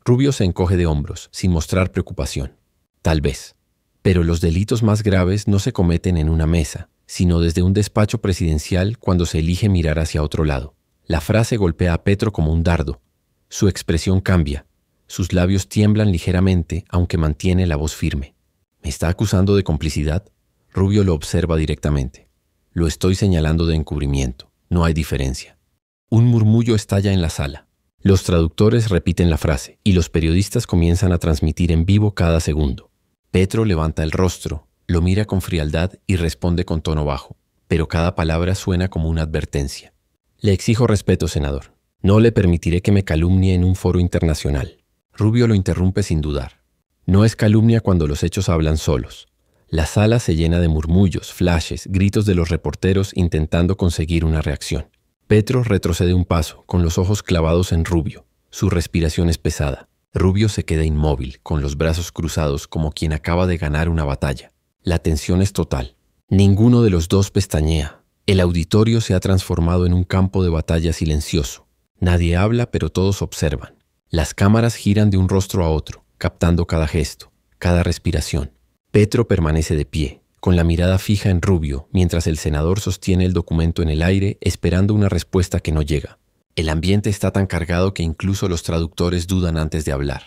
Rubio se encoge de hombros, sin mostrar preocupación. Tal vez. Pero los delitos más graves no se cometen en una mesa, sino desde un despacho presidencial cuando se elige mirar hacia otro lado. La frase golpea a Petro como un dardo. Su expresión cambia. Sus labios tiemblan ligeramente, aunque mantiene la voz firme. ¿Me está acusando de complicidad? Rubio lo observa directamente. Lo estoy señalando de encubrimiento. No hay diferencia. Un murmullo estalla en la sala. Los traductores repiten la frase, y los periodistas comienzan a transmitir en vivo cada segundo. Petro levanta el rostro, lo mira con frialdad y responde con tono bajo, pero cada palabra suena como una advertencia. Le exijo respeto, senador. No le permitiré que me calumnie en un foro internacional. Rubio lo interrumpe sin dudar. No es calumnia cuando los hechos hablan solos. La sala se llena de murmullos, flashes, gritos de los reporteros intentando conseguir una reacción. Petro retrocede un paso, con los ojos clavados en Rubio. Su respiración es pesada. Rubio se queda inmóvil, con los brazos cruzados como quien acaba de ganar una batalla. La tensión es total. Ninguno de los dos pestañea. El auditorio se ha transformado en un campo de batalla silencioso. Nadie habla, pero todos observan. Las cámaras giran de un rostro a otro, captando cada gesto, cada respiración. Petro permanece de pie, con la mirada fija en Rubio, mientras el senador sostiene el documento en el aire, esperando una respuesta que no llega. El ambiente está tan cargado que incluso los traductores dudan antes de hablar.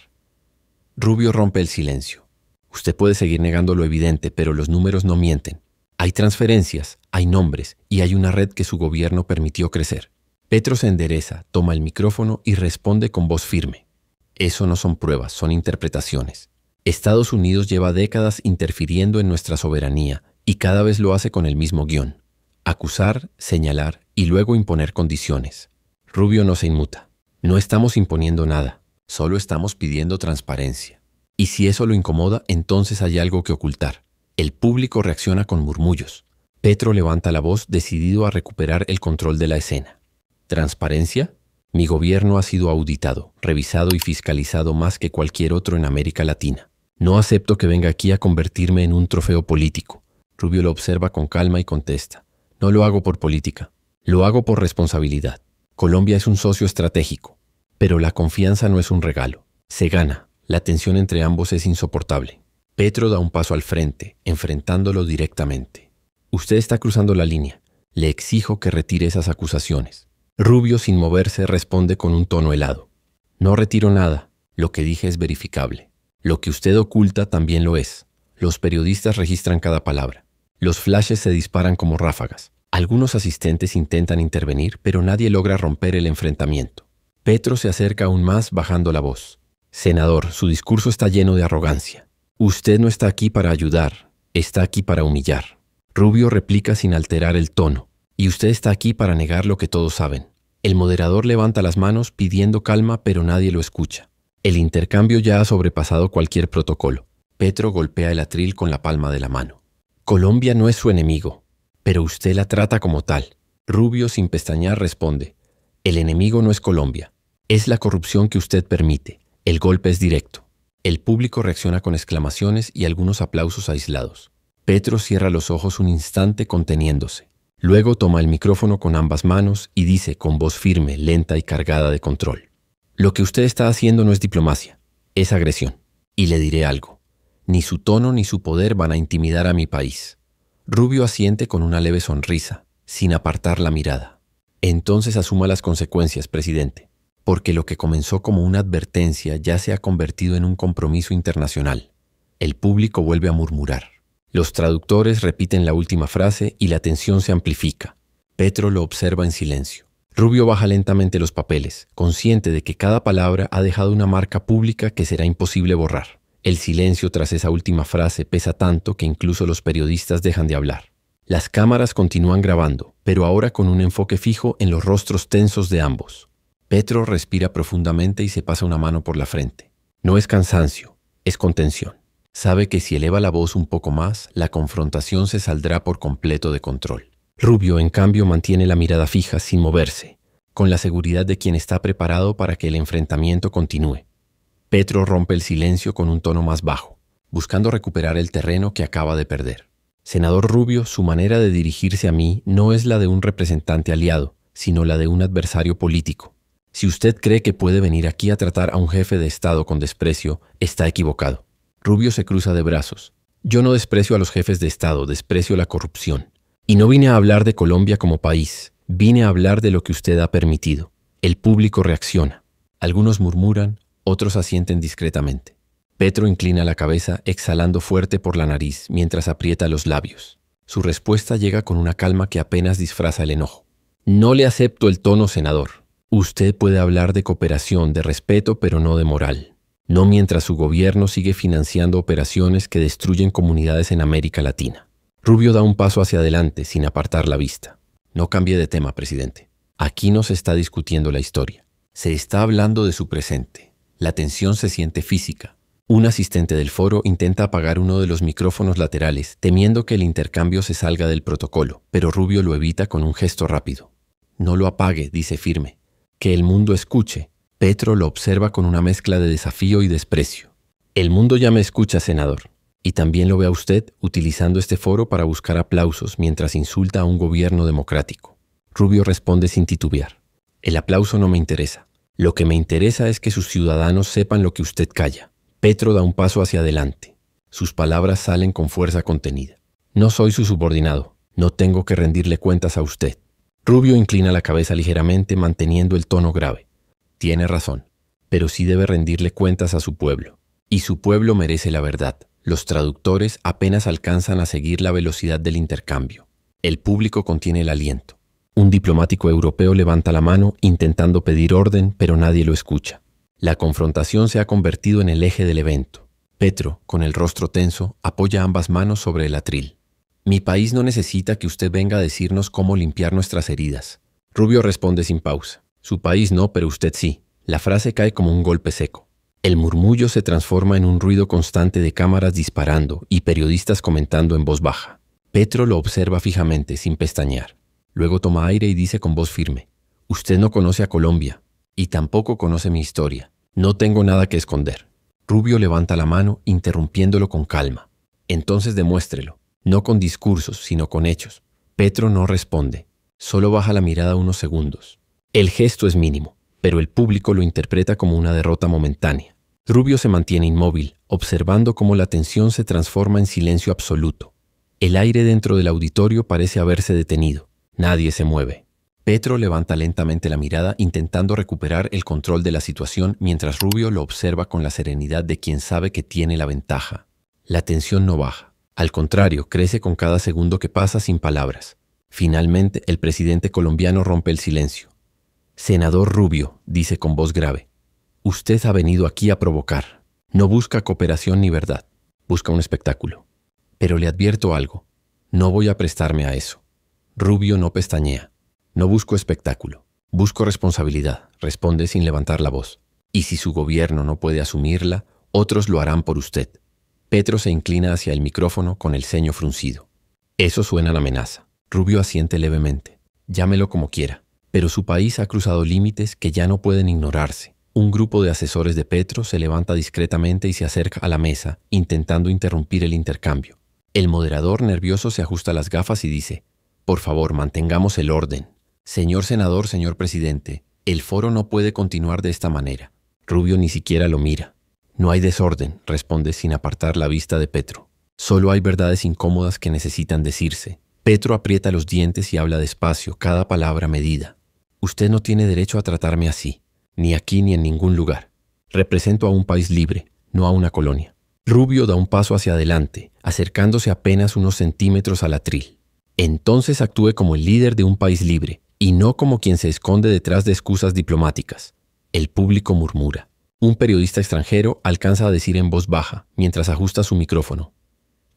Rubio rompe el silencio. Usted puede seguir negando lo evidente, pero los números no mienten. Hay transferencias, hay nombres y hay una red que su gobierno permitió crecer. Petro se endereza, toma el micrófono y responde con voz firme. Eso no son pruebas, son interpretaciones. Estados Unidos lleva décadas interfiriendo en nuestra soberanía y cada vez lo hace con el mismo guión. Acusar, señalar y luego imponer condiciones. Rubio no se inmuta. No estamos imponiendo nada, solo estamos pidiendo transparencia. Y si eso lo incomoda, entonces hay algo que ocultar. El público reacciona con murmullos. Petro levanta la voz decidido a recuperar el control de la escena. ¿Transparencia? Mi gobierno ha sido auditado, revisado y fiscalizado más que cualquier otro en América Latina. No acepto que venga aquí a convertirme en un trofeo político. Rubio lo observa con calma y contesta. No lo hago por política, lo hago por responsabilidad. Colombia es un socio estratégico, pero la confianza no es un regalo. Se gana, la tensión entre ambos es insoportable. Petro da un paso al frente, enfrentándolo directamente. Usted está cruzando la línea. Le exijo que retire esas acusaciones. Rubio, sin moverse, responde con un tono helado. No retiro nada. Lo que dije es verificable. Lo que usted oculta también lo es. Los periodistas registran cada palabra. Los flashes se disparan como ráfagas. Algunos asistentes intentan intervenir, pero nadie logra romper el enfrentamiento. Petro se acerca aún más, bajando la voz. Senador, su discurso está lleno de arrogancia. Usted no está aquí para ayudar, está aquí para humillar. Rubio replica sin alterar el tono. Y usted está aquí para negar lo que todos saben. El moderador levanta las manos pidiendo calma, pero nadie lo escucha. El intercambio ya ha sobrepasado cualquier protocolo. Petro golpea el atril con la palma de la mano. Colombia no es su enemigo, pero usted la trata como tal. Rubio, sin pestañear, responde. El enemigo no es Colombia. Es la corrupción que usted permite. El golpe es directo. El público reacciona con exclamaciones y algunos aplausos aislados. Petro cierra los ojos un instante conteniéndose. Luego toma el micrófono con ambas manos y dice con voz firme, lenta y cargada de control. Lo que usted está haciendo no es diplomacia, es agresión. Y le diré algo. Ni su tono ni su poder van a intimidar a mi país. Rubio asiente con una leve sonrisa, sin apartar la mirada. Entonces asuma las consecuencias, presidente, porque lo que comenzó como una advertencia ya se ha convertido en un compromiso internacional. El público vuelve a murmurar. Los traductores repiten la última frase y la tensión se amplifica. Petro lo observa en silencio. Rubio baja lentamente los papeles, consciente de que cada palabra ha dejado una marca pública que será imposible borrar. El silencio tras esa última frase pesa tanto que incluso los periodistas dejan de hablar. Las cámaras continúan grabando, pero ahora con un enfoque fijo en los rostros tensos de ambos. Petro respira profundamente y se pasa una mano por la frente. No es cansancio, es contención. Sabe que si eleva la voz un poco más, la confrontación se saldrá por completo de control. Rubio, en cambio, mantiene la mirada fija sin moverse, con la seguridad de quien está preparado para que el enfrentamiento continúe. Petro rompe el silencio con un tono más bajo, buscando recuperar el terreno que acaba de perder. Senador Rubio, su manera de dirigirse a mí no es la de un representante aliado, sino la de un adversario político. Si usted cree que puede venir aquí a tratar a un jefe de Estado con desprecio, está equivocado. Rubio se cruza de brazos. Yo no desprecio a los jefes de Estado, desprecio la corrupción. Y no vine a hablar de Colombia como país, vine a hablar de lo que usted ha permitido. El público reacciona. Algunos murmuran, otros asienten discretamente. Petro inclina la cabeza, exhalando fuerte por la nariz mientras aprieta los labios. Su respuesta llega con una calma que apenas disfraza el enojo. No le acepto el tono, senador. Usted puede hablar de cooperación, de respeto, pero no de moral. No mientras su gobierno sigue financiando operaciones que destruyen comunidades en América Latina. Rubio da un paso hacia adelante sin apartar la vista. No cambie de tema, presidente. Aquí no se está discutiendo la historia. Se está hablando de su presente. La tensión se siente física. Un asistente del foro intenta apagar uno de los micrófonos laterales, temiendo que el intercambio se salga del protocolo, pero Rubio lo evita con un gesto rápido. No lo apague, dice firme. Que el mundo escuche. Petro lo observa con una mezcla de desafío y desprecio. El mundo ya me escucha, senador. Y también lo ve a usted utilizando este foro para buscar aplausos mientras insulta a un gobierno democrático. Rubio responde sin titubear. El aplauso no me interesa. Lo que me interesa es que sus ciudadanos sepan lo que usted calla. Petro da un paso hacia adelante. Sus palabras salen con fuerza contenida. No soy su subordinado. No tengo que rendirle cuentas a usted. Rubio inclina la cabeza ligeramente manteniendo el tono grave. Tiene razón, pero sí debe rendirle cuentas a su pueblo. Y su pueblo merece la verdad. Los traductores apenas alcanzan a seguir la velocidad del intercambio. El público contiene el aliento. Un diplomático europeo levanta la mano intentando pedir orden, pero nadie lo escucha. La confrontación se ha convertido en el eje del evento. Petro, con el rostro tenso, apoya ambas manos sobre el atril. Mi país no necesita que usted venga a decirnos cómo limpiar nuestras heridas. Rubio responde sin pausa. Su país no, pero usted sí. La frase cae como un golpe seco. El murmullo se transforma en un ruido constante de cámaras disparando y periodistas comentando en voz baja. Petro lo observa fijamente, sin pestañear. Luego toma aire y dice con voz firme: usted no conoce a Colombia y tampoco conoce mi historia. No tengo nada que esconder. Rubio levanta la mano, interrumpiéndolo con calma. Entonces demuéstrelo, no con discursos, sino con hechos. Petro no responde, solo baja la mirada unos segundos. El gesto es mínimo, pero el público lo interpreta como una derrota momentánea. Rubio se mantiene inmóvil, observando cómo la tensión se transforma en silencio absoluto. El aire dentro del auditorio parece haberse detenido. Nadie se mueve. Petro levanta lentamente la mirada intentando recuperar el control de la situación mientras Rubio lo observa con la serenidad de quien sabe que tiene la ventaja. La tensión no baja. Al contrario, crece con cada segundo que pasa sin palabras. Finalmente, el presidente colombiano rompe el silencio. Senador Rubio, dice con voz grave, usted ha venido aquí a provocar. No busca cooperación ni verdad. Busca un espectáculo. Pero le advierto algo. No voy a prestarme a eso. Rubio no pestañea. No busco espectáculo. Busco responsabilidad, responde sin levantar la voz. Y si su gobierno no puede asumirla, otros lo harán por usted. Petro se inclina hacia el micrófono con el ceño fruncido. Eso suena a amenaza. Rubio asiente levemente. Llámelo como quiera. Pero su país ha cruzado límites que ya no pueden ignorarse. Un grupo de asesores de Petro se levanta discretamente y se acerca a la mesa, intentando interrumpir el intercambio. El moderador nervioso se ajusta las gafas y dice: por favor, mantengamos el orden. Señor senador, señor presidente, el foro no puede continuar de esta manera. Rubio ni siquiera lo mira. No hay desorden, responde sin apartar la vista de Petro. Solo hay verdades incómodas que necesitan decirse. Petro aprieta los dientes y habla despacio, cada palabra medida. Usted no tiene derecho a tratarme así, ni aquí ni en ningún lugar. Represento a un país libre, no a una colonia. Rubio da un paso hacia adelante, acercándose apenas unos centímetros al atril. Entonces actúe como el líder de un país libre, y no como quien se esconde detrás de excusas diplomáticas. El público murmura. Un periodista extranjero alcanza a decir en voz baja, mientras ajusta su micrófono: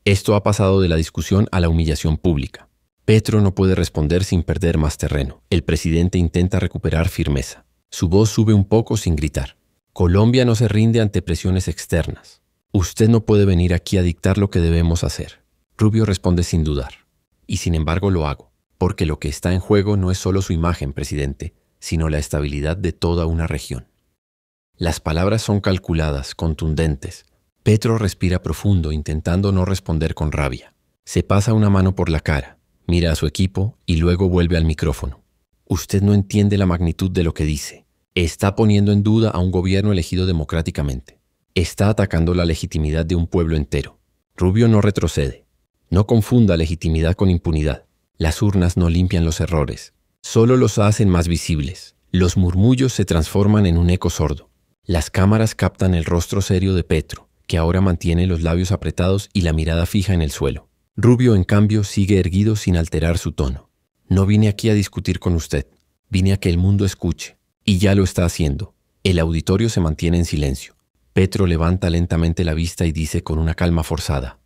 esto ha pasado de la discusión a la humillación pública. Petro no puede responder sin perder más terreno. El presidente intenta recuperar firmeza. Su voz sube un poco sin gritar. Colombia no se rinde ante presiones externas. Usted no puede venir aquí a dictar lo que debemos hacer. Rubio responde sin dudar. Y sin embargo lo hago, porque lo que está en juego no es solo su imagen, presidente, sino la estabilidad de toda una región. Las palabras son calculadas, contundentes. Petro respira profundo, intentando no responder con rabia. Se pasa una mano por la cara, mira a su equipo y luego vuelve al micrófono. Usted no entiende la magnitud de lo que dice. Está poniendo en duda a un gobierno elegido democráticamente. Está atacando la legitimidad de un pueblo entero. Rubio no retrocede. No confunda legitimidad con impunidad. Las urnas no limpian los errores, solo los hacen más visibles. Los murmullos se transforman en un eco sordo. Las cámaras captan el rostro serio de Petro, que ahora mantiene los labios apretados y la mirada fija en el suelo. Rubio, en cambio, sigue erguido sin alterar su tono. No vine aquí a discutir con usted, vine a que el mundo escuche, y ya lo está haciendo. El auditorio se mantiene en silencio. Petro levanta lentamente la vista y dice con una calma forzada: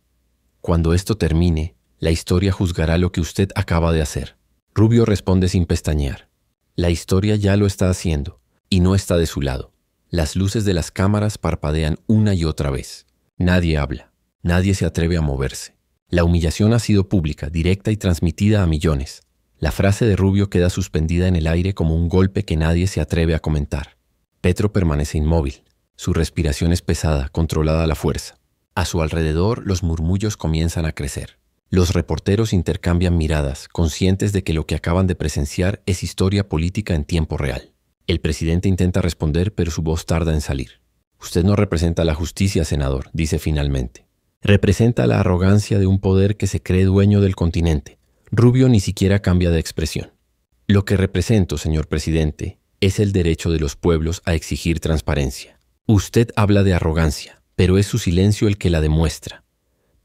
cuando esto termine, la historia juzgará lo que usted acaba de hacer. Rubio responde sin pestañear: la historia ya lo está haciendo, y no está de su lado. Las luces de las cámaras parpadean una y otra vez. Nadie habla, nadie se atreve a moverse. La humillación ha sido pública, directa y transmitida a millones. La frase de Rubio queda suspendida en el aire como un golpe que nadie se atreve a comentar. Petro permanece inmóvil. Su respiración es pesada, controlada a la fuerza. A su alrededor, los murmullos comienzan a crecer. Los reporteros intercambian miradas, conscientes de que lo que acaban de presenciar es historia política en tiempo real. El presidente intenta responder, pero su voz tarda en salir. Usted no representa la justicia, senador, dice finalmente. Representa la arrogancia de un poder que se cree dueño del continente. Rubio ni siquiera cambia de expresión. Lo que represento, señor presidente, es el derecho de los pueblos a exigir transparencia. Usted habla de arrogancia, pero es su silencio el que la demuestra.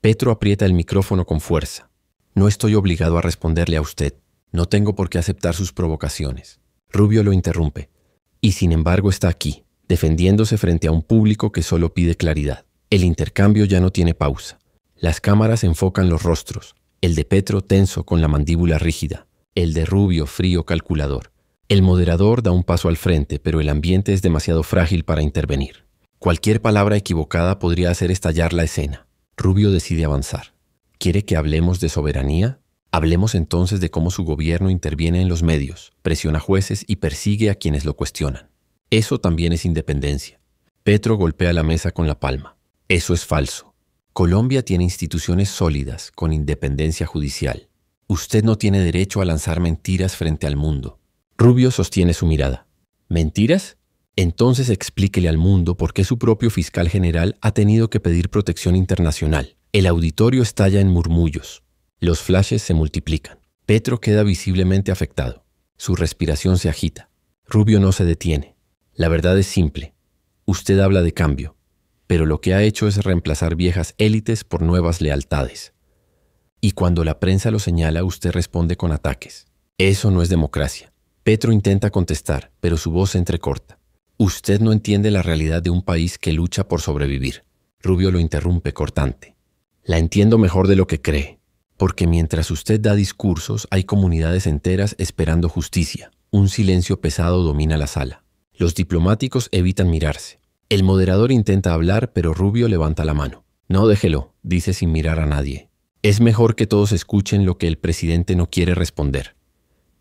Petro aprieta el micrófono con fuerza. No estoy obligado a responderle a usted. No tengo por qué aceptar sus provocaciones. Rubio lo interrumpe. Y sin embargo está aquí, defendiéndose frente a un público que solo pide claridad. El intercambio ya no tiene pausa. Las cámaras enfocan los rostros. El de Petro tenso con la mandíbula rígida. El de Rubio frío calculador. El moderador da un paso al frente, pero el ambiente es demasiado frágil para intervenir. Cualquier palabra equivocada podría hacer estallar la escena. Rubio decide avanzar. ¿Quiere que hablemos de soberanía? Hablemos entonces de cómo su gobierno interviene en los medios, presiona jueces y persigue a quienes lo cuestionan. Eso también es independencia. Petro golpea la mesa con la palma. Eso es falso. Colombia tiene instituciones sólidas, con independencia judicial. Usted no tiene derecho a lanzar mentiras frente al mundo. Rubio sostiene su mirada. ¿Mentiras? Entonces explíquele al mundo por qué su propio fiscal general ha tenido que pedir protección internacional. El auditorio estalla en murmullos. Los flashes se multiplican. Petro queda visiblemente afectado. Su respiración se agita. Rubio no se detiene. La verdad es simple. Usted habla de cambio, pero lo que ha hecho es reemplazar viejas élites por nuevas lealtades. Y cuando la prensa lo señala, usted responde con ataques. Eso no es democracia. Petro intenta contestar, pero su voz se entrecorta. Usted no entiende la realidad de un país que lucha por sobrevivir. Rubio lo interrumpe cortante. La entiendo mejor de lo que cree, porque mientras usted da discursos, hay comunidades enteras esperando justicia. Un silencio pesado domina la sala. Los diplomáticos evitan mirarse. El moderador intenta hablar, pero Rubio levanta la mano. No, déjelo, dice sin mirar a nadie. Es mejor que todos escuchen lo que el presidente no quiere responder.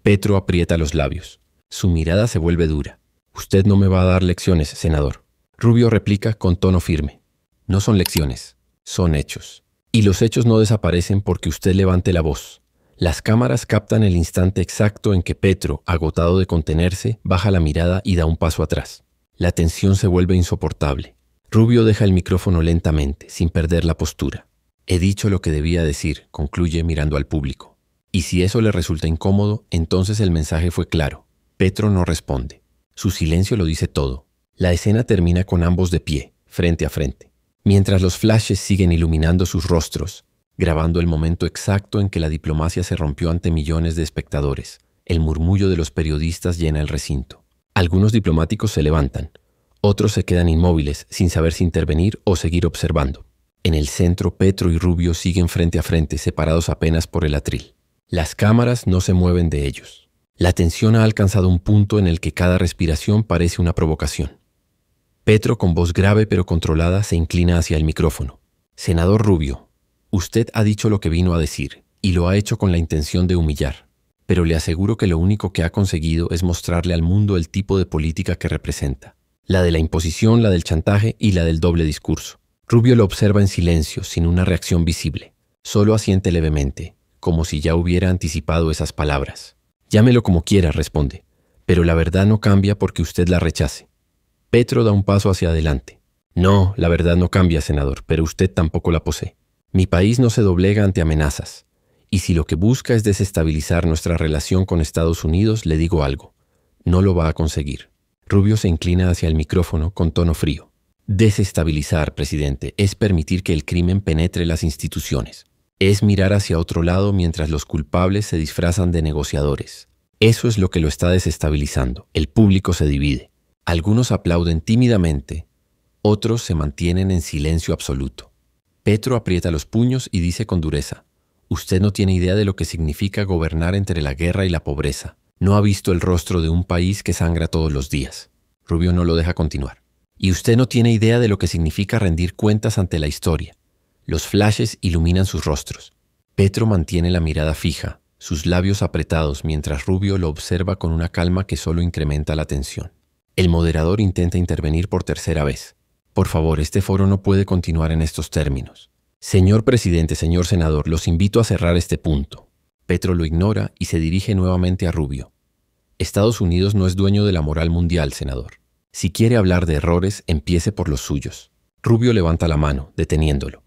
Petro aprieta los labios. Su mirada se vuelve dura. Usted no me va a dar lecciones, senador. Rubio replica con tono firme. No son lecciones, son hechos. Y los hechos no desaparecen porque usted levante la voz. Las cámaras captan el instante exacto en que Petro, agotado de contenerse, baja la mirada y da un paso atrás. La tensión se vuelve insoportable. Rubio deja el micrófono lentamente, sin perder la postura. He dicho lo que debía decir, concluye mirando al público. Y si eso le resulta incómodo, entonces el mensaje fue claro. Petro no responde. Su silencio lo dice todo. La escena termina con ambos de pie, frente a frente. Mientras los flashes siguen iluminando sus rostros, grabando el momento exacto en que la diplomacia se rompió ante millones de espectadores, el murmullo de los periodistas llena el recinto. Algunos diplomáticos se levantan, otros se quedan inmóviles sin saber si intervenir o seguir observando. En el centro, Petro y Rubio siguen frente a frente, separados apenas por el atril. Las cámaras no se mueven de ellos. La tensión ha alcanzado un punto en el que cada respiración parece una provocación. Petro, con voz grave pero controlada, se inclina hacia el micrófono. Senador Rubio, usted ha dicho lo que vino a decir, y lo ha hecho con la intención de humillar. Pero le aseguro que lo único que ha conseguido es mostrarle al mundo el tipo de política que representa. La de la imposición, la del chantaje y la del doble discurso. Rubio lo observa en silencio, sin una reacción visible. Solo asiente levemente, como si ya hubiera anticipado esas palabras. Llámelo como quiera, responde, pero la verdad no cambia porque usted la rechace. Petro da un paso hacia adelante. No, la verdad no cambia, senador, pero usted tampoco la posee. Mi país no se doblega ante amenazas. Y si lo que busca es desestabilizar nuestra relación con Estados Unidos, le digo algo. No lo va a conseguir. Rubio se inclina hacia el micrófono con tono frío. Desestabilizar, presidente, es permitir que el crimen penetre las instituciones. Es mirar hacia otro lado mientras los culpables se disfrazan de negociadores. Eso es lo que lo está desestabilizando. El público se divide. Algunos aplauden tímidamente, otros se mantienen en silencio absoluto. Petro aprieta los puños y dice con dureza, usted no tiene idea de lo que significa gobernar entre la guerra y la pobreza. No ha visto el rostro de un país que sangra todos los días. Rubio no lo deja continuar. Y usted no tiene idea de lo que significa rendir cuentas ante la historia. Los flashes iluminan sus rostros. Petro mantiene la mirada fija, sus labios apretados, mientras Rubio lo observa con una calma que solo incrementa la tensión. El moderador intenta intervenir por tercera vez. Por favor, este foro no puede continuar en estos términos. Señor presidente, señor senador, los invito a cerrar este punto. Petro lo ignora y se dirige nuevamente a Rubio. Estados Unidos no es dueño de la moral mundial, senador. Si quiere hablar de errores, empiece por los suyos. Rubio levanta la mano, deteniéndolo.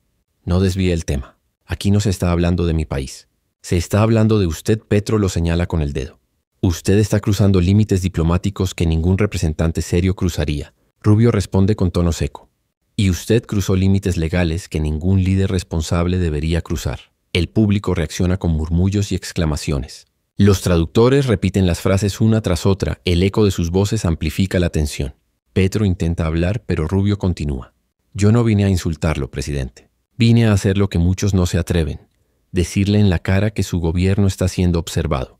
No desvíe el tema. Aquí no se está hablando de mi país. Se está hablando de usted, Petro lo señala con el dedo. Usted está cruzando límites diplomáticos que ningún representante serio cruzaría. Rubio responde con tono seco. Y usted cruzó límites legales que ningún líder responsable debería cruzar. El público reacciona con murmullos y exclamaciones. Los traductores repiten las frases una tras otra, el eco de sus voces amplifica la tensión. Petro intenta hablar, pero Rubio continúa. Yo no vine a insultarlo, presidente. Vine a hacer lo que muchos no se atreven, decirle en la cara que su gobierno está siendo observado.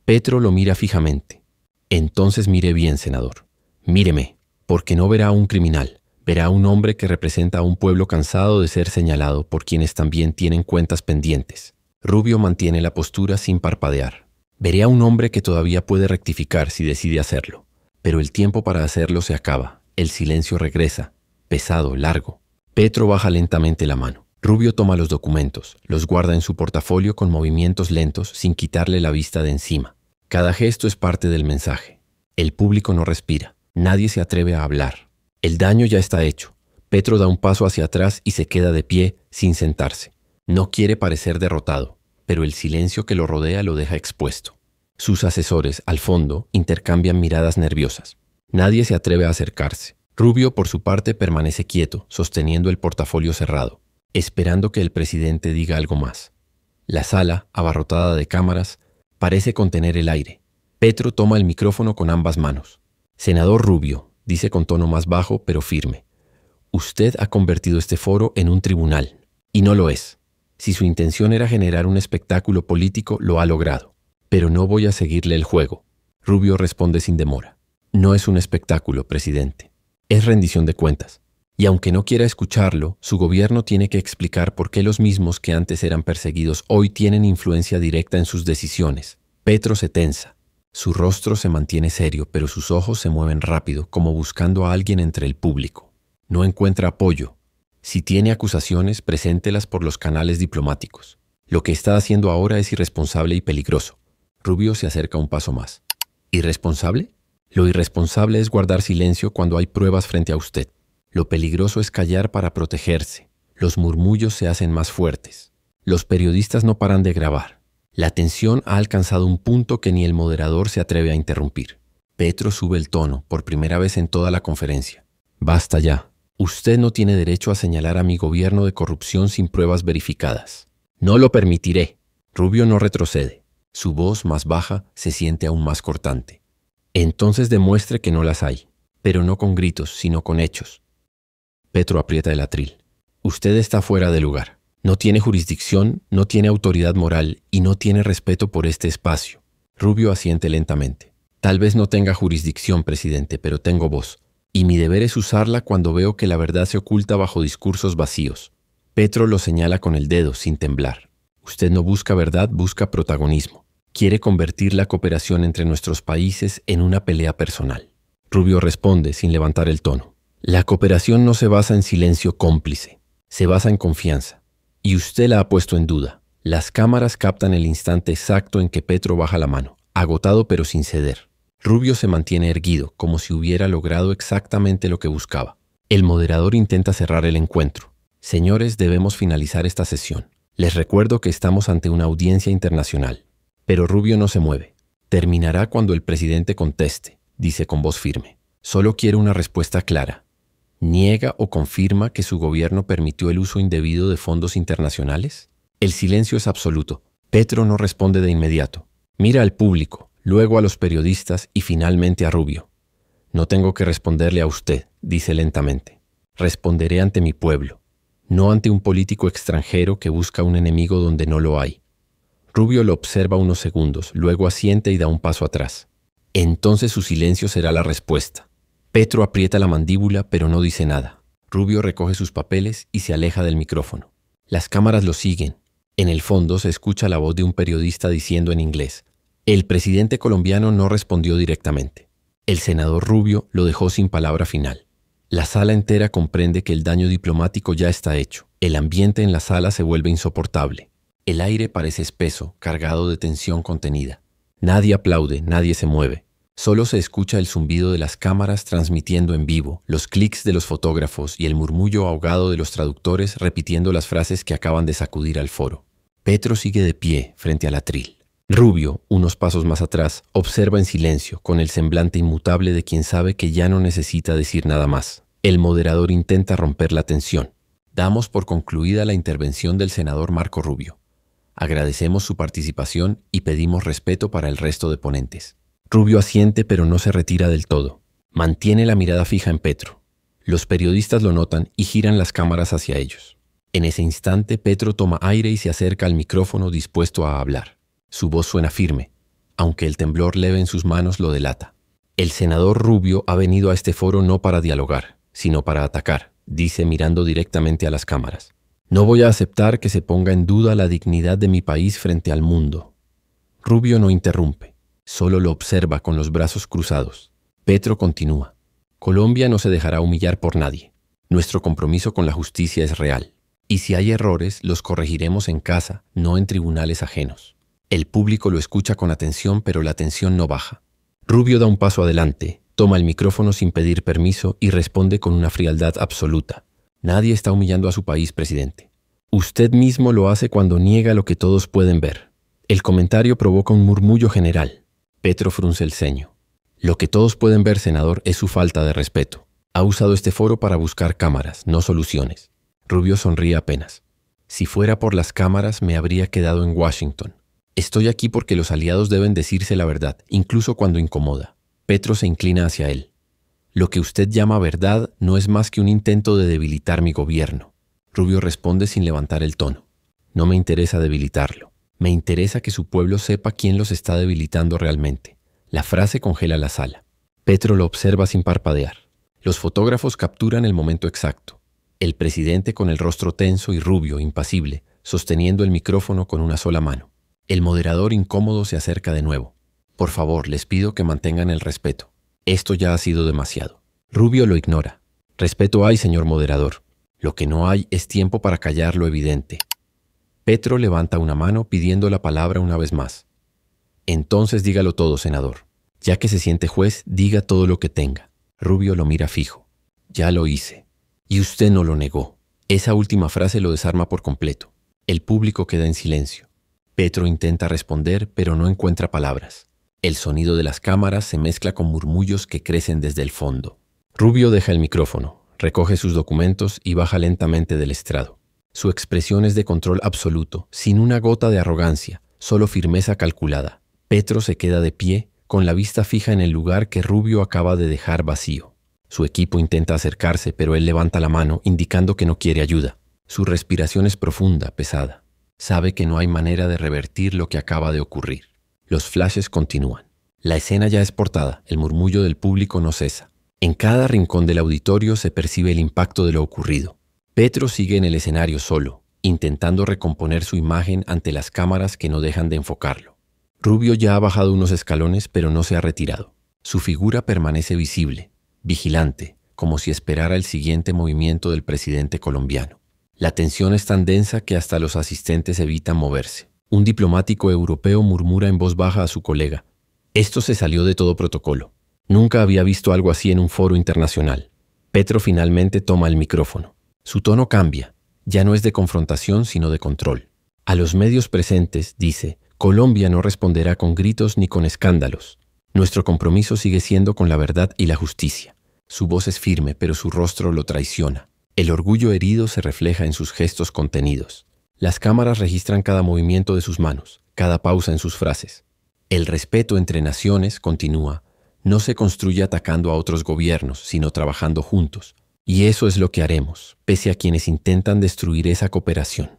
Petro lo mira fijamente. Entonces mire bien, senador. Míreme, porque no verá a un criminal. Verá a un hombre que representa a un pueblo cansado de ser señalado por quienes también tienen cuentas pendientes. Rubio mantiene la postura sin parpadear. Veré a un hombre que todavía puede rectificar si decide hacerlo. Pero el tiempo para hacerlo se acaba. El silencio regresa. Pesado, largo. Petro baja lentamente la mano. Rubio toma los documentos, los guarda en su portafolio con movimientos lentos sin quitarle la vista de encima. Cada gesto es parte del mensaje. El público no respira. Nadie se atreve a hablar. El daño ya está hecho. Petro da un paso hacia atrás y se queda de pie sin sentarse. No quiere parecer derrotado, pero el silencio que lo rodea lo deja expuesto. Sus asesores, al fondo, intercambian miradas nerviosas. Nadie se atreve a acercarse. Rubio, por su parte, permanece quieto, sosteniendo el portafolio cerrado, esperando que el presidente diga algo más. La sala, abarrotada de cámaras, parece contener el aire. Petro toma el micrófono con ambas manos. Senador Rubio, dice con tono más bajo pero firme, usted ha convertido este foro en un tribunal, y no lo es. Si su intención era generar un espectáculo político, lo ha logrado. Pero no voy a seguirle el juego. Rubio responde sin demora. No es un espectáculo, presidente. Es rendición de cuentas. Y aunque no quiera escucharlo, su gobierno tiene que explicar por qué los mismos que antes eran perseguidos hoy tienen influencia directa en sus decisiones. Petro se tensa. Su rostro se mantiene serio, pero sus ojos se mueven rápido, como buscando a alguien entre el público. No encuentra apoyo. Si tiene acusaciones, preséntelas por los canales diplomáticos. Lo que está haciendo ahora es irresponsable y peligroso. Rubio se acerca un paso más. ¿Irresponsable? Lo irresponsable es guardar silencio cuando hay pruebas frente a usted. Lo peligroso es callar para protegerse. Los murmullos se hacen más fuertes. Los periodistas no paran de grabar. La tensión ha alcanzado un punto que ni el moderador se atreve a interrumpir. Petro sube el tono, por primera vez en toda la conferencia. Basta ya. Usted no tiene derecho a señalar a mi gobierno de corrupción sin pruebas verificadas. No lo permitiré. Rubio no retrocede. Su voz, más baja, se siente aún más cortante. Entonces demuestre que no las hay, pero no con gritos, sino con hechos. Petro aprieta el atril. Usted está fuera de lugar. No tiene jurisdicción, no tiene autoridad moral y no tiene respeto por este espacio. Rubio asiente lentamente. Tal vez no tenga jurisdicción, presidente, pero tengo voz. Y mi deber es usarla cuando veo que la verdad se oculta bajo discursos vacíos. Petro lo señala con el dedo, sin temblar. Usted no busca verdad, busca protagonismo. Quiere convertir la cooperación entre nuestros países en una pelea personal. Rubio responde, sin levantar el tono. La cooperación no se basa en silencio cómplice. Se basa en confianza. Y usted la ha puesto en duda. Las cámaras captan el instante exacto en que Petro baja la mano, agotado pero sin ceder. Rubio se mantiene erguido, como si hubiera logrado exactamente lo que buscaba. El moderador intenta cerrar el encuentro. Señores, debemos finalizar esta sesión. Les recuerdo que estamos ante una audiencia internacional. Pero Rubio no se mueve. Terminará cuando el presidente conteste, dice con voz firme. Solo quiero una respuesta clara. ¿Niega o confirma que su gobierno permitió el uso indebido de fondos internacionales? El silencio es absoluto. Petro no responde de inmediato. Mira al público, luego a los periodistas y finalmente a Rubio. No tengo que responderle a usted, dice lentamente. Responderé ante mi pueblo, no ante un político extranjero que busca un enemigo donde no lo hay. Rubio lo observa unos segundos, luego asiente y da un paso atrás. Entonces su silencio será la respuesta. Petro aprieta la mandíbula pero no dice nada. Rubio recoge sus papeles y se aleja del micrófono. Las cámaras lo siguen. En el fondo se escucha la voz de un periodista diciendo en inglés: el presidente colombiano no respondió directamente. El senador Rubio lo dejó sin palabra final. La sala entera comprende que el daño diplomático ya está hecho. El ambiente en la sala se vuelve insoportable. El aire parece espeso, cargado de tensión contenida. Nadie aplaude, nadie se mueve. Solo se escucha el zumbido de las cámaras transmitiendo en vivo, los clics de los fotógrafos y el murmullo ahogado de los traductores repitiendo las frases que acaban de sacudir al foro. Petro sigue de pie frente al atril. Rubio, unos pasos más atrás, observa en silencio, con el semblante inmutable de quien sabe que ya no necesita decir nada más. El moderador intenta romper la tensión. Damos por concluida la intervención del senador Marco Rubio. Agradecemos su participación y pedimos respeto para el resto de ponentes. Rubio asiente, pero no se retira del todo. Mantiene la mirada fija en Petro. Los periodistas lo notan y giran las cámaras hacia ellos. En ese instante, Petro toma aire y se acerca al micrófono dispuesto a hablar. Su voz suena firme, aunque el temblor leve en sus manos lo delata. El senador Rubio ha venido a este foro no para dialogar, sino para atacar, dice mirando directamente a las cámaras. No voy a aceptar que se ponga en duda la dignidad de mi país frente al mundo. Rubio no interrumpe, solo lo observa con los brazos cruzados. Petro continúa. Colombia no se dejará humillar por nadie. Nuestro compromiso con la justicia es real. Y si hay errores, los corregiremos en casa, no en tribunales ajenos. El público lo escucha con atención, pero la tensión no baja. Rubio da un paso adelante, toma el micrófono sin pedir permiso y responde con una frialdad absoluta. Nadie está humillando a su país, presidente. Usted mismo lo hace cuando niega lo que todos pueden ver. El comentario provoca un murmullo general. Petro frunce el ceño. Lo que todos pueden ver, senador, es su falta de respeto. Ha usado este foro para buscar cámaras, no soluciones. Rubio sonríe apenas. Si fuera por las cámaras, me habría quedado en Washington. Estoy aquí porque los aliados deben decirse la verdad, incluso cuando incomoda. Petro se inclina hacia él. Lo que usted llama verdad no es más que un intento de debilitar mi gobierno. Rubio responde sin levantar el tono. No me interesa debilitarlo. Me interesa que su pueblo sepa quién los está debilitando realmente. La frase congela la sala. Petro lo observa sin parpadear. Los fotógrafos capturan el momento exacto. El presidente con el rostro tenso y Rubio, impasible, sosteniendo el micrófono con una sola mano. El moderador incómodo se acerca de nuevo. Por favor, les pido que mantengan el respeto. Esto ya ha sido demasiado. Rubio lo ignora. Respeto hay, señor moderador. Lo que no hay es tiempo para callar lo evidente. Petro levanta una mano pidiendo la palabra una vez más. Entonces dígalo todo, senador. Ya que se siente juez, diga todo lo que tenga. Rubio lo mira fijo. Ya lo hice. Y usted no lo negó. Esa última frase lo desarma por completo. El público queda en silencio. Petro intenta responder, pero no encuentra palabras. El sonido de las cámaras se mezcla con murmullos que crecen desde el fondo. Rubio deja el micrófono, recoge sus documentos y baja lentamente del estrado. Su expresión es de control absoluto, sin una gota de arrogancia, solo firmeza calculada. Petro se queda de pie, con la vista fija en el lugar que Rubio acaba de dejar vacío. Su equipo intenta acercarse, pero él levanta la mano, indicando que no quiere ayuda. Su respiración es profunda, pesada. Sabe que no hay manera de revertir lo que acaba de ocurrir. Los flashes continúan. La escena ya es portada, el murmullo del público no cesa. En cada rincón del auditorio se percibe el impacto de lo ocurrido. Petro sigue en el escenario solo, intentando recomponer su imagen ante las cámaras que no dejan de enfocarlo. Rubio ya ha bajado unos escalones, pero no se ha retirado. Su figura permanece visible, vigilante, como si esperara el siguiente movimiento del presidente colombiano. La tensión es tan densa que hasta los asistentes evitan moverse. Un diplomático europeo murmura en voz baja a su colega. Esto se salió de todo protocolo. Nunca había visto algo así en un foro internacional. Petro finalmente toma el micrófono. Su tono cambia. Ya no es de confrontación, sino de control. A los medios presentes, dice, Colombia no responderá con gritos ni con escándalos. Nuestro compromiso sigue siendo con la verdad y la justicia. Su voz es firme, pero su rostro lo traiciona. El orgullo herido se refleja en sus gestos contenidos. Las cámaras registran cada movimiento de sus manos, cada pausa en sus frases. El respeto entre naciones, continúa, no se construye atacando a otros gobiernos, sino trabajando juntos. Y eso es lo que haremos, pese a quienes intentan destruir esa cooperación.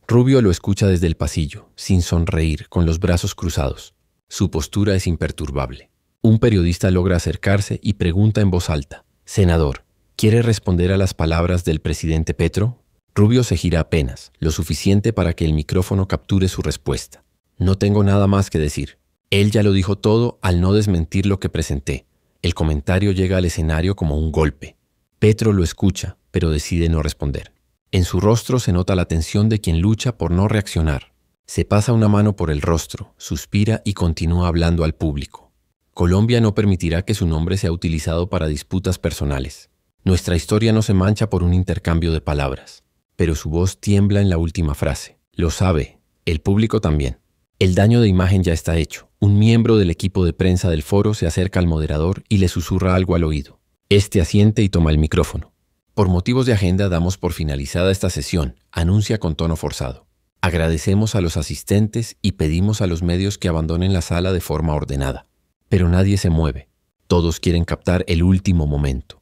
Rubio lo escucha desde el pasillo, sin sonreír, con los brazos cruzados. Su postura es imperturbable. Un periodista logra acercarse y pregunta en voz alta, «Senador, ¿quiere responder a las palabras del presidente Petro?» Rubio se gira apenas, lo suficiente para que el micrófono capture su respuesta. «No tengo nada más que decir. Él ya lo dijo todo al no desmentir lo que presenté». El comentario llega al escenario como un golpe. Petro lo escucha, pero decide no responder. En su rostro se nota la tensión de quien lucha por no reaccionar. Se pasa una mano por el rostro, suspira y continúa hablando al público. Colombia no permitirá que su nombre sea utilizado para disputas personales. Nuestra historia no se mancha por un intercambio de palabras. Pero su voz tiembla en la última frase. Lo sabe, el público también. El daño de imagen ya está hecho. Un miembro del equipo de prensa del foro se acerca al moderador y le susurra algo al oído. Este asiente y toma el micrófono. Por motivos de agenda damos por finalizada esta sesión, anuncia con tono forzado. Agradecemos a los asistentes y pedimos a los medios que abandonen la sala de forma ordenada. Pero nadie se mueve. Todos quieren captar el último momento.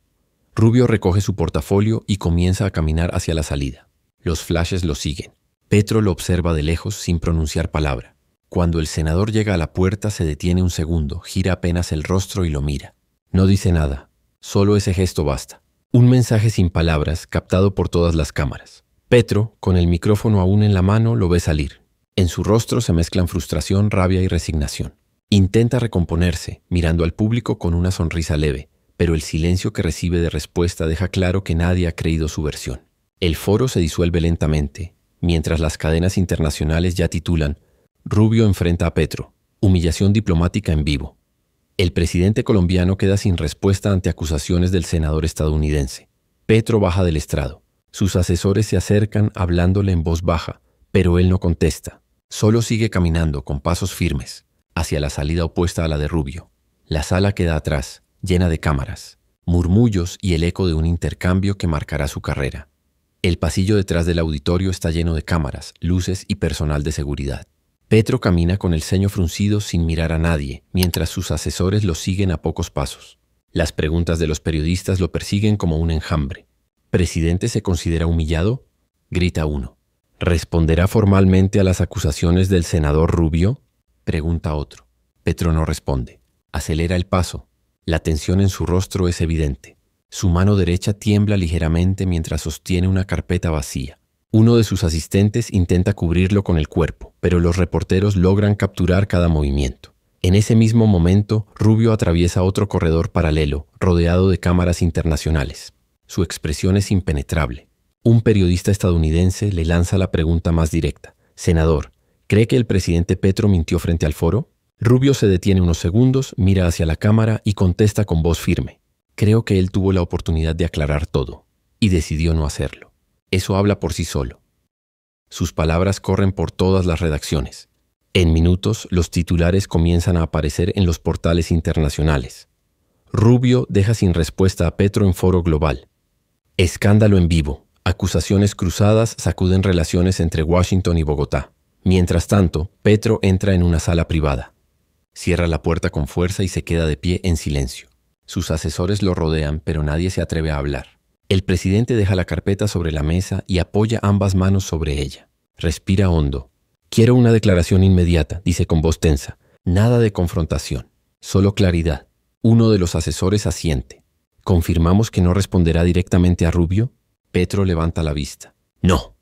Rubio recoge su portafolio y comienza a caminar hacia la salida. Los flashes lo siguen. Petro lo observa de lejos sin pronunciar palabra. Cuando el senador llega a la puerta se detiene un segundo, gira apenas el rostro y lo mira. No dice nada. Solo ese gesto basta. Un mensaje sin palabras captado por todas las cámaras. Petro, con el micrófono aún en la mano, lo ve salir. En su rostro se mezclan frustración, rabia y resignación. Intenta recomponerse, mirando al público con una sonrisa leve, pero el silencio que recibe de respuesta deja claro que nadie ha creído su versión. El foro se disuelve lentamente, mientras las cadenas internacionales ya titulan «Rubio enfrenta a Petro, humillación diplomática en vivo». El presidente colombiano queda sin respuesta ante acusaciones del senador estadounidense. Petro baja del estrado. Sus asesores se acercan hablándole en voz baja, pero él no contesta. Solo sigue caminando con pasos firmes hacia la salida opuesta a la de Rubio. La sala queda atrás, llena de cámaras, murmullos y el eco de un intercambio que marcará su carrera. El pasillo detrás del auditorio está lleno de cámaras, luces y personal de seguridad. Petro camina con el ceño fruncido sin mirar a nadie, mientras sus asesores lo siguen a pocos pasos. Las preguntas de los periodistas lo persiguen como un enjambre. ¿Presidente se considera humillado?, grita uno. ¿Responderá formalmente a las acusaciones del senador Rubio?, pregunta otro. Petro no responde. Acelera el paso. La tensión en su rostro es evidente. Su mano derecha tiembla ligeramente mientras sostiene una carpeta vacía. Uno de sus asistentes intenta cubrirlo con el cuerpo, pero los reporteros logran capturar cada movimiento. En ese mismo momento, Rubio atraviesa otro corredor paralelo, rodeado de cámaras internacionales. Su expresión es impenetrable. Un periodista estadounidense le lanza la pregunta más directa. Senador, ¿cree que el presidente Petro mintió frente al foro? Rubio se detiene unos segundos, mira hacia la cámara y contesta con voz firme. Creo que él tuvo la oportunidad de aclarar todo, y decidió no hacerlo. Eso habla por sí solo. Sus palabras corren por todas las redacciones. En minutos, los titulares comienzan a aparecer en los portales internacionales. Rubio deja sin respuesta a Petro en foro global. Escándalo en vivo. Acusaciones cruzadas sacuden relaciones entre Washington y Bogotá. Mientras tanto, Petro entra en una sala privada. Cierra la puerta con fuerza y se queda de pie en silencio. Sus asesores lo rodean, pero nadie se atreve a hablar. El presidente deja la carpeta sobre la mesa y apoya ambas manos sobre ella. Respira hondo. Quiero una declaración inmediata, dice con voz tensa. Nada de confrontación, solo claridad. Uno de los asesores asiente. ¿Confirmamos que no responderá directamente a Rubio? Petro levanta la vista. No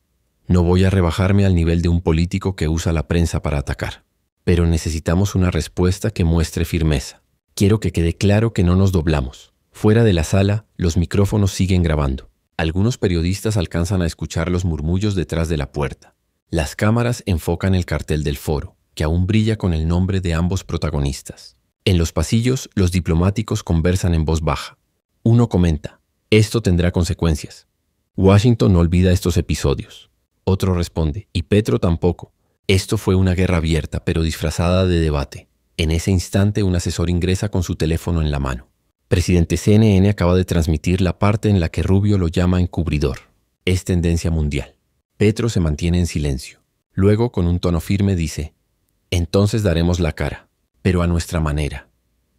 voy a rebajarme al nivel de un político que usa la prensa para atacar. Pero necesitamos una respuesta que muestre firmeza. Quiero que quede claro que no nos doblamos. Fuera de la sala, los micrófonos siguen grabando. Algunos periodistas alcanzan a escuchar los murmullos detrás de la puerta. Las cámaras enfocan el cartel del foro, que aún brilla con el nombre de ambos protagonistas. En los pasillos, los diplomáticos conversan en voz baja. Uno comenta, esto tendrá consecuencias. Washington no olvida estos episodios. Otro responde, y Petro tampoco. Esto fue una guerra abierta, pero disfrazada de debate. En ese instante, un asesor ingresa con su teléfono en la mano. Presidente, CNN acaba de transmitir la parte en la que Rubio lo llama encubridor. Es tendencia mundial. Petro se mantiene en silencio. Luego, con un tono firme, dice, entonces daremos la cara, pero a nuestra manera.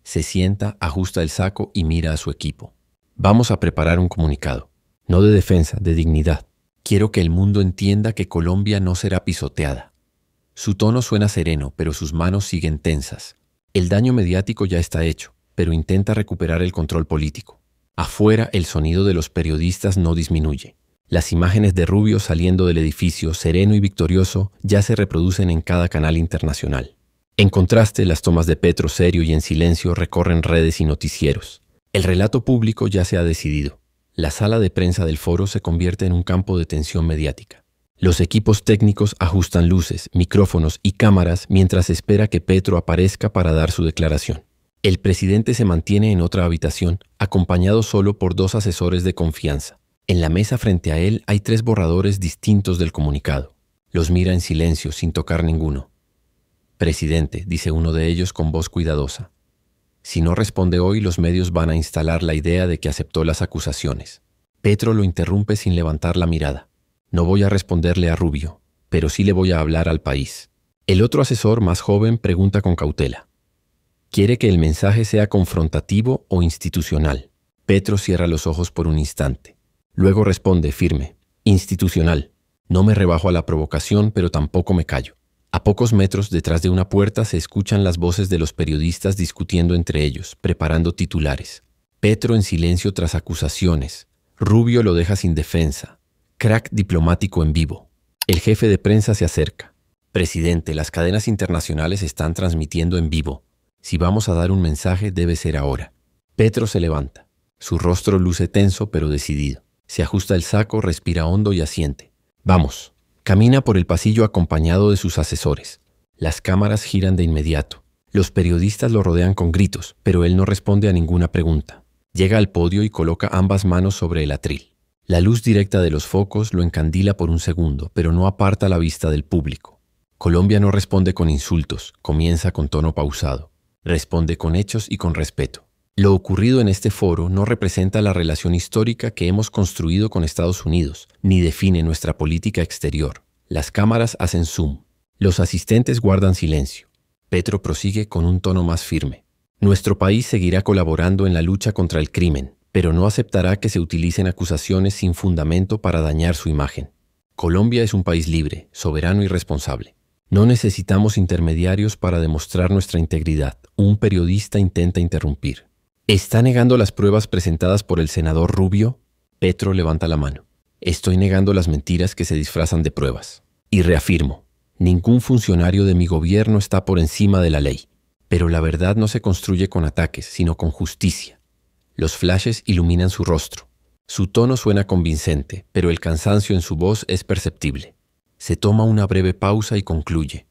Se sienta, ajusta el saco y mira a su equipo. Vamos a preparar un comunicado. No de defensa, de dignidad. Quiero que el mundo entienda que Colombia no será pisoteada. Su tono suena sereno, pero sus manos siguen tensas. El daño mediático ya está hecho, pero intenta recuperar el control político. Afuera, el sonido de los periodistas no disminuye. Las imágenes de Rubio saliendo del edificio, sereno y victorioso, ya se reproducen en cada canal internacional. En contraste, las tomas de Petro serio y en silencio recorren redes y noticieros. El relato público ya se ha decidido. La sala de prensa del foro se convierte en un campo de tensión mediática. Los equipos técnicos ajustan luces, micrófonos y cámaras mientras espera que Petro aparezca para dar su declaración. El presidente se mantiene en otra habitación, acompañado solo por 2 asesores de confianza. En la mesa frente a él hay 3 borradores distintos del comunicado. Los mira en silencio, sin tocar ninguno. Presidente, dice uno de ellos con voz cuidadosa. Si no responde hoy, los medios van a instalar la idea de que aceptó las acusaciones. Petro lo interrumpe sin levantar la mirada. No voy a responderle a Rubio, pero sí le voy a hablar al país. El otro asesor, más joven, pregunta con cautela. ¿Quiere que el mensaje sea confrontativo o institucional? Petro cierra los ojos por un instante. Luego responde firme. Institucional. No me rebajo a la provocación, pero tampoco me callo. A pocos metros detrás de una puerta se escuchan las voces de los periodistas discutiendo entre ellos, preparando titulares. Petro en silencio tras acusaciones. Rubio lo deja sin defensa. Crack diplomático en vivo. El jefe de prensa se acerca. Presidente, las cadenas internacionales están transmitiendo en vivo. Si vamos a dar un mensaje, debe ser ahora. Petro se levanta. Su rostro luce tenso pero decidido. Se ajusta el saco, respira hondo y asiente. Vamos. Camina por el pasillo acompañado de sus asesores. Las cámaras giran de inmediato. Los periodistas lo rodean con gritos, pero él no responde a ninguna pregunta. Llega al podio y coloca ambas manos sobre el atril. La luz directa de los focos lo encandila por un segundo, pero no aparta la vista del público. Colombia no responde con insultos, comienza con tono pausado. Responde con hechos y con respeto. Lo ocurrido en este foro no representa la relación histórica que hemos construido con Estados Unidos, ni define nuestra política exterior. Las cámaras hacen zoom. Los asistentes guardan silencio. Petro prosigue con un tono más firme. Nuestro país seguirá colaborando en la lucha contra el crimen, pero no aceptará que se utilicen acusaciones sin fundamento para dañar su imagen. Colombia es un país libre, soberano y responsable. No necesitamos intermediarios para demostrar nuestra integridad. Un periodista intenta interrumpir. ¿Está negando las pruebas presentadas por el senador Rubio? Petro levanta la mano. Estoy negando las mentiras que se disfrazan de pruebas. Y reafirmo, ningún funcionario de mi gobierno está por encima de la ley. Pero la verdad no se construye con ataques, sino con justicia. Los flashes iluminan su rostro. Su tono suena convincente, pero el cansancio en su voz es perceptible. Se toma una breve pausa y concluye.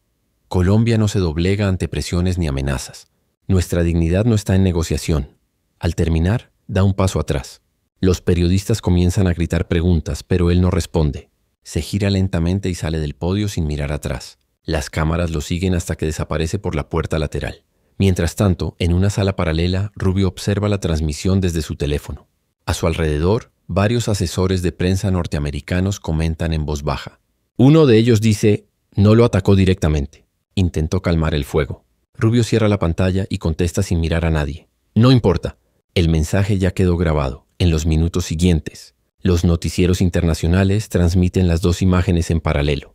Colombia no se doblega ante presiones ni amenazas. Nuestra dignidad no está en negociación. Al terminar, da un paso atrás. Los periodistas comienzan a gritar preguntas, pero él no responde. Se gira lentamente y sale del podio sin mirar atrás. Las cámaras lo siguen hasta que desaparece por la puerta lateral. Mientras tanto, en una sala paralela, Rubio observa la transmisión desde su teléfono. A su alrededor, varios asesores de prensa norteamericanos comentan en voz baja. Uno de ellos dice, no lo atacó directamente. Intentó calmar el fuego. Rubio cierra la pantalla y contesta sin mirar a nadie. No importa. El mensaje ya quedó grabado. En los minutos siguientes, los noticieros internacionales transmiten las dos imágenes en paralelo.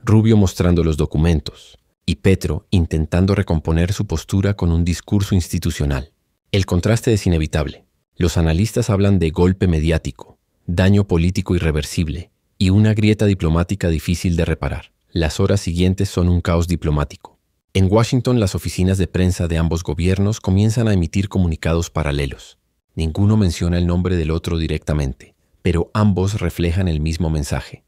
Rubio mostrando los documentos y Petro intentando recomponer su postura con un discurso institucional. El contraste es inevitable. Los analistas hablan de golpe mediático, daño político irreversible y una grieta diplomática difícil de reparar. Las horas siguientes son un caos diplomático. En Washington, las oficinas de prensa de ambos gobiernos comienzan a emitir comunicados paralelos. Ninguno menciona el nombre del otro directamente, pero ambos reflejan el mismo mensaje.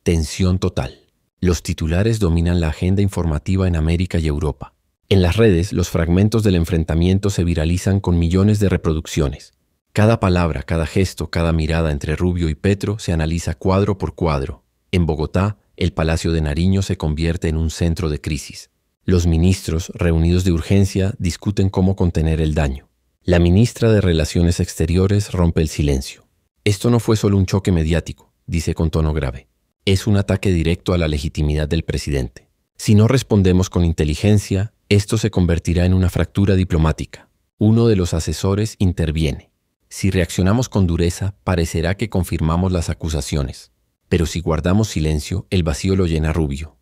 Tensión total. Los titulares dominan la agenda informativa en América y Europa. En las redes, los fragmentos del enfrentamiento se viralizan con millones de reproducciones. Cada palabra, cada gesto, cada mirada entre Rubio y Petro se analiza cuadro por cuadro. En Bogotá, el Palacio de Nariño se convierte en un centro de crisis. Los ministros, reunidos de urgencia, discuten cómo contener el daño. La ministra de Relaciones Exteriores rompe el silencio. Esto no fue solo un choque mediático, dice con tono grave. Es un ataque directo a la legitimidad del presidente. Si no respondemos con inteligencia, esto se convertirá en una fractura diplomática. Uno de los asesores interviene. Si reaccionamos con dureza, parecerá que confirmamos las acusaciones. Pero si guardamos silencio, el vacío lo llena Rubio.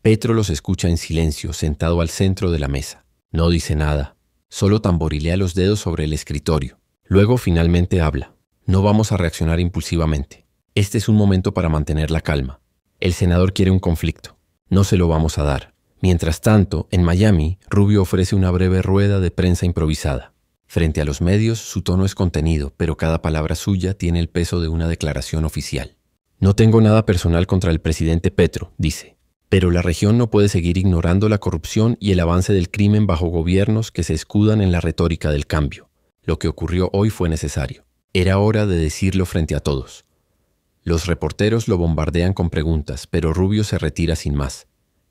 Petro los escucha en silencio, sentado al centro de la mesa. No dice nada, solo tamborilea los dedos sobre el escritorio. Luego finalmente habla. No vamos a reaccionar impulsivamente. Este es un momento para mantener la calma. El senador quiere un conflicto. No se lo vamos a dar. Mientras tanto, en Miami, Rubio ofrece una breve rueda de prensa improvisada. Frente a los medios, su tono es contenido, pero cada palabra suya tiene el peso de una declaración oficial. No tengo nada personal contra el presidente Petro, dice. Pero la región no puede seguir ignorando la corrupción y el avance del crimen bajo gobiernos que se escudan en la retórica del cambio. Lo que ocurrió hoy fue necesario. Era hora de decirlo frente a todos. Los reporteros lo bombardean con preguntas, pero Rubio se retira sin más.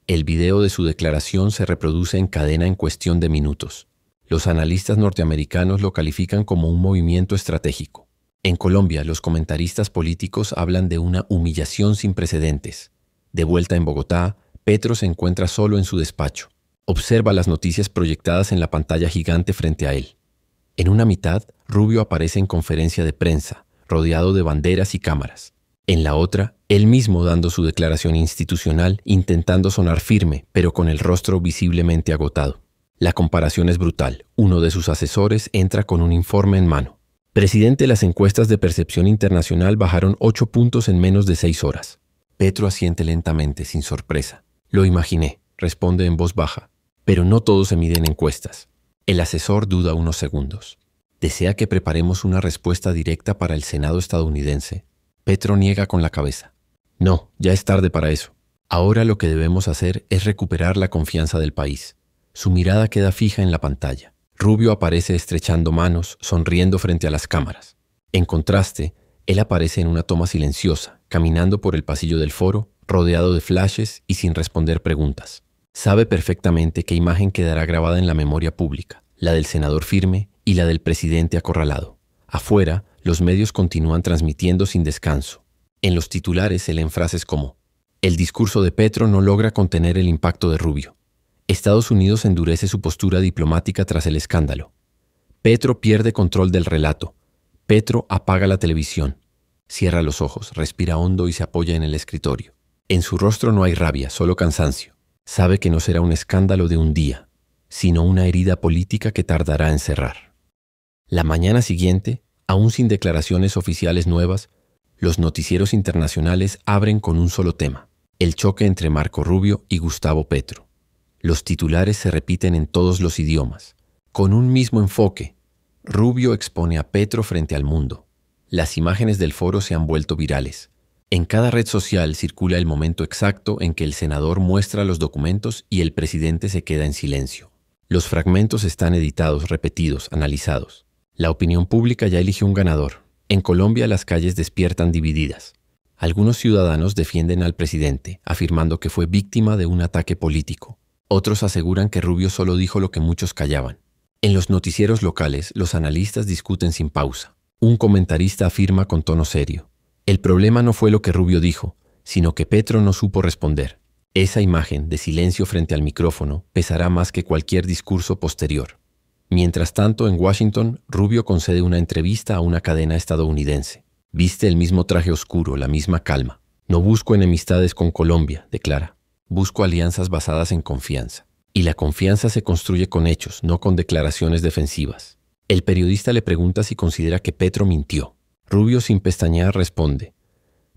El video de su declaración se reproduce en cadena en cuestión de minutos. Los analistas norteamericanos lo califican como un movimiento estratégico. En Colombia, los comentaristas políticos hablan de una humillación sin precedentes. De vuelta en Bogotá, Petro se encuentra solo en su despacho. Observa las noticias proyectadas en la pantalla gigante frente a él. En una mitad, Rubio aparece en conferencia de prensa, rodeado de banderas y cámaras. En la otra, él mismo dando su declaración institucional, intentando sonar firme, pero con el rostro visiblemente agotado. La comparación es brutal. Uno de sus asesores entra con un informe en mano. Presidente, las encuestas de percepción internacional bajaron 8 puntos en menos de 6 horas. Petro asiente lentamente, sin sorpresa. Lo imaginé, responde en voz baja. Pero no todo se mide en encuestas. El asesor duda unos segundos. ¿Desea que preparemos una respuesta directa para el Senado estadounidense? Petro niega con la cabeza. No, ya es tarde para eso. Ahora lo que debemos hacer es recuperar la confianza del país. Su mirada queda fija en la pantalla. Rubio aparece estrechando manos, sonriendo frente a las cámaras. En contraste, él aparece en una toma silenciosa, caminando por el pasillo del foro, rodeado de flashes y sin responder preguntas. Sabe perfectamente qué imagen quedará grabada en la memoria pública, la del senador firme y la del presidente acorralado. Afuera, los medios continúan transmitiendo sin descanso. En los titulares se leen frases como: el discurso de Petro no logra contener el impacto de Rubio. Estados Unidos endurece su postura diplomática tras el escándalo. Petro pierde control del relato. Petro apaga la televisión. Cierra los ojos, respira hondo y se apoya en el escritorio. En su rostro no hay rabia, solo cansancio. Sabe que no será un escándalo de un día, sino una herida política que tardará en cerrar. La mañana siguiente, aún sin declaraciones oficiales nuevas, los noticieros internacionales abren con un solo tema: el choque entre Marco Rubio y Gustavo Petro. Los titulares se repiten en todos los idiomas, con un mismo enfoque. Rubio expone a Petro frente al mundo. Las imágenes del foro se han vuelto virales. En cada red social circula el momento exacto en que el senador muestra los documentos y el presidente se queda en silencio. Los fragmentos están editados, repetidos, analizados. La opinión pública ya eligió un ganador. En Colombia las calles despiertan divididas. Algunos ciudadanos defienden al presidente, afirmando que fue víctima de un ataque político. Otros aseguran que Rubio solo dijo lo que muchos callaban. En los noticieros locales, los analistas discuten sin pausa. Un comentarista afirma con tono serio: el problema no fue lo que Rubio dijo, sino que Petro no supo responder. Esa imagen de silencio frente al micrófono pesará más que cualquier discurso posterior. Mientras tanto, en Washington, Rubio concede una entrevista a una cadena estadounidense. Viste el mismo traje oscuro, la misma calma. No busco enemistades con Colombia, declara. Busco alianzas basadas en confianza. Y la confianza se construye con hechos, no con declaraciones defensivas. El periodista le pregunta si considera que Petro mintió. Rubio, sin pestañear, responde: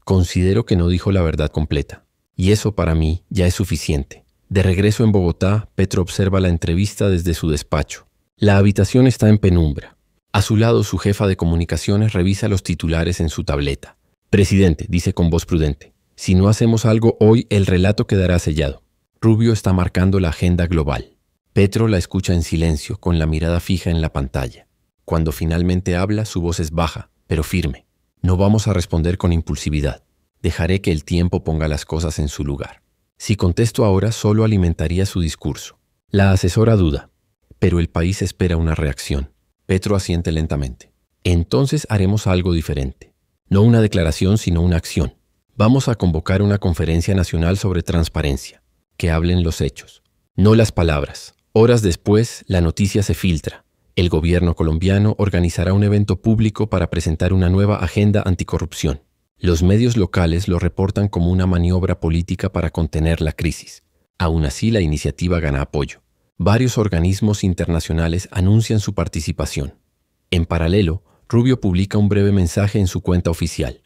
considero que no dijo la verdad completa. Y eso para mí ya es suficiente. De regreso en Bogotá, Petro observa la entrevista desde su despacho. La habitación está en penumbra. A su lado, su jefa de comunicaciones revisa los titulares en su tableta. Presidente, dice con voz prudente, si no hacemos algo hoy, el relato quedará sellado. Rubio está marcando la agenda global. Petro la escucha en silencio, con la mirada fija en la pantalla. Cuando finalmente habla, su voz es baja, pero firme. No vamos a responder con impulsividad. Dejaré que el tiempo ponga las cosas en su lugar. Si contesto ahora, solo alimentaría su discurso. La asesora duda, pero el país espera una reacción. Petro asiente lentamente. Entonces haremos algo diferente. No una declaración, sino una acción. Vamos a convocar una conferencia nacional sobre transparencia. Que hablen los hechos, no las palabras. Horas después, la noticia se filtra. El gobierno colombiano organizará un evento público para presentar una nueva agenda anticorrupción. Los medios locales lo reportan como una maniobra política para contener la crisis. Aún así, la iniciativa gana apoyo. Varios organismos internacionales anuncian su participación. En paralelo, Rubio publica un breve mensaje en su cuenta oficial.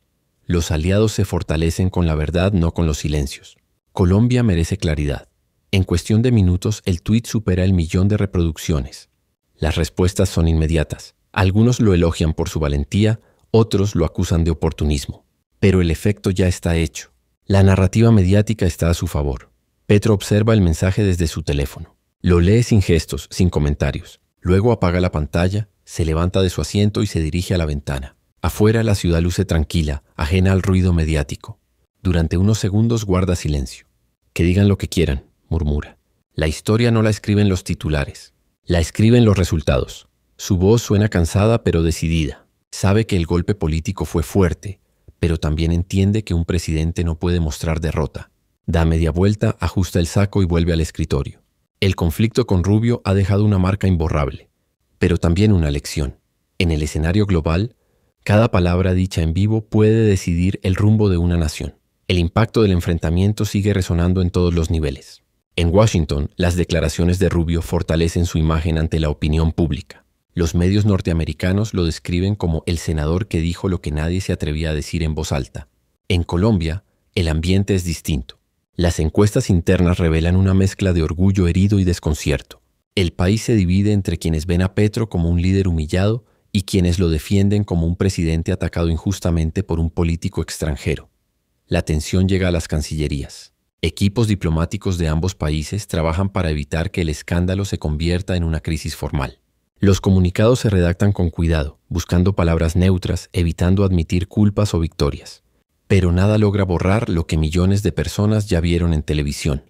Los aliados se fortalecen con la verdad, no con los silencios. Colombia merece claridad. En cuestión de minutos, el tuit supera el 1.000.000 de reproducciones. Las respuestas son inmediatas. Algunos lo elogian por su valentía, otros lo acusan de oportunismo. Pero el efecto ya está hecho. La narrativa mediática está a su favor. Petro observa el mensaje desde su teléfono. Lo lee sin gestos, sin comentarios. Luego apaga la pantalla, se levanta de su asiento y se dirige a la ventana. Afuera la ciudad luce tranquila, ajena al ruido mediático. Durante unos segundos guarda silencio. Que digan lo que quieran, murmura. La historia no la escriben los titulares. La escriben los resultados. Su voz suena cansada pero decidida. Sabe que el golpe político fue fuerte, pero también entiende que un presidente no puede mostrar derrota. Da media vuelta, ajusta el saco y vuelve al escritorio. El conflicto con Rubio ha dejado una marca imborrable, pero también una lección. En el escenario global, cada palabra dicha en vivo puede decidir el rumbo de una nación. El impacto del enfrentamiento sigue resonando en todos los niveles. En Washington, las declaraciones de Rubio fortalecen su imagen ante la opinión pública. Los medios norteamericanos lo describen como el senador que dijo lo que nadie se atrevía a decir en voz alta. En Colombia, el ambiente es distinto. Las encuestas internas revelan una mezcla de orgullo herido y desconcierto. El país se divide entre quienes ven a Petro como un líder humillado y quienes lo defienden como un presidente atacado injustamente por un político extranjero. La tensión llega a las cancillerías. Equipos diplomáticos de ambos países trabajan para evitar que el escándalo se convierta en una crisis formal. Los comunicados se redactan con cuidado, buscando palabras neutras, evitando admitir culpas o victorias. Pero nada logra borrar lo que millones de personas ya vieron en televisión.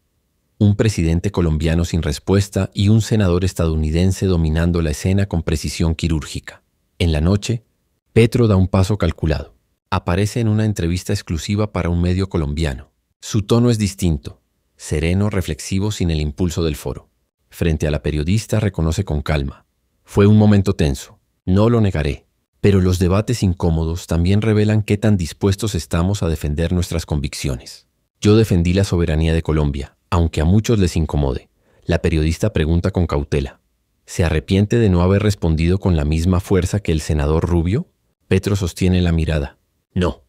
Un presidente colombiano sin respuesta y un senador estadounidense dominando la escena con precisión quirúrgica. En la noche, Petro da un paso calculado. Aparece en una entrevista exclusiva para un medio colombiano. Su tono es distinto, sereno, reflexivo, sin el impulso del foro. Frente a la periodista reconoce con calma: fue un momento tenso, no lo negaré, pero los debates incómodos también revelan qué tan dispuestos estamos a defender nuestras convicciones. Yo defendí la soberanía de Colombia, aunque a muchos les incomode. La periodista pregunta con cautela: ¿se arrepiente de no haber respondido con la misma fuerza que el senador Rubio? Petro sostiene la mirada: no,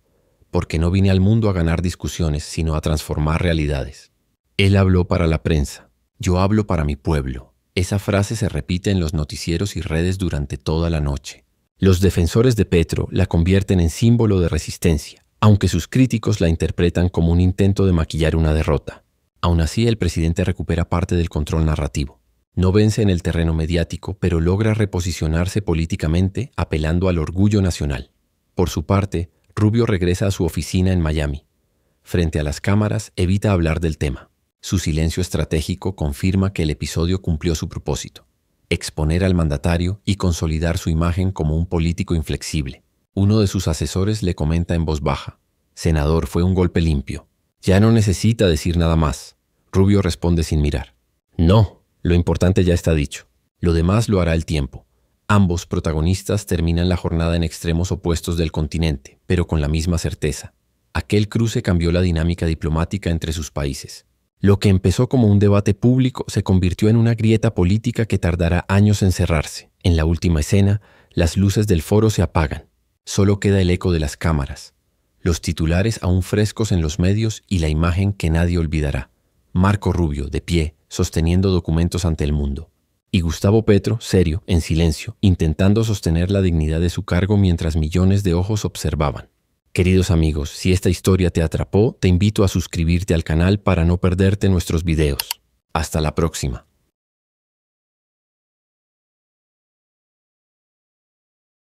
porque no vine al mundo a ganar discusiones, sino a transformar realidades. Él habló para la prensa, yo hablo para mi pueblo. Esa frase se repite en los noticieros y redes durante toda la noche. Los defensores de Petro la convierten en símbolo de resistencia, aunque sus críticos la interpretan como un intento de maquillar una derrota. Aún así, el presidente recupera parte del control narrativo. No vence en el terreno mediático, pero logra reposicionarse políticamente apelando al orgullo nacional. Por su parte, Rubio regresa a su oficina en Miami. Frente a las cámaras, evita hablar del tema. Su silencio estratégico confirma que el episodio cumplió su propósito: exponer al mandatario y consolidar su imagen como un político inflexible. Uno de sus asesores le comenta en voz baja: senador, fue un golpe limpio. Ya no necesita decir nada más. Rubio responde sin mirar: no, lo importante ya está dicho. Lo demás lo hará el tiempo. Ambos protagonistas terminan la jornada en extremos opuestos del continente, pero con la misma certeza. Aquel cruce cambió la dinámica diplomática entre sus países. Lo que empezó como un debate público se convirtió en una grieta política que tardará años en cerrarse. En la última escena, las luces del foro se apagan. Solo queda el eco de las cámaras, los titulares aún frescos en los medios y la imagen que nadie olvidará: Marco Rubio, de pie, sosteniendo documentos ante el mundo. Y Gustavo Petro, serio, en silencio, intentando sostener la dignidad de su cargo mientras millones de ojos observaban. Queridos amigos, si esta historia te atrapó, te invito a suscribirte al canal para no perderte nuestros videos. Hasta la próxima.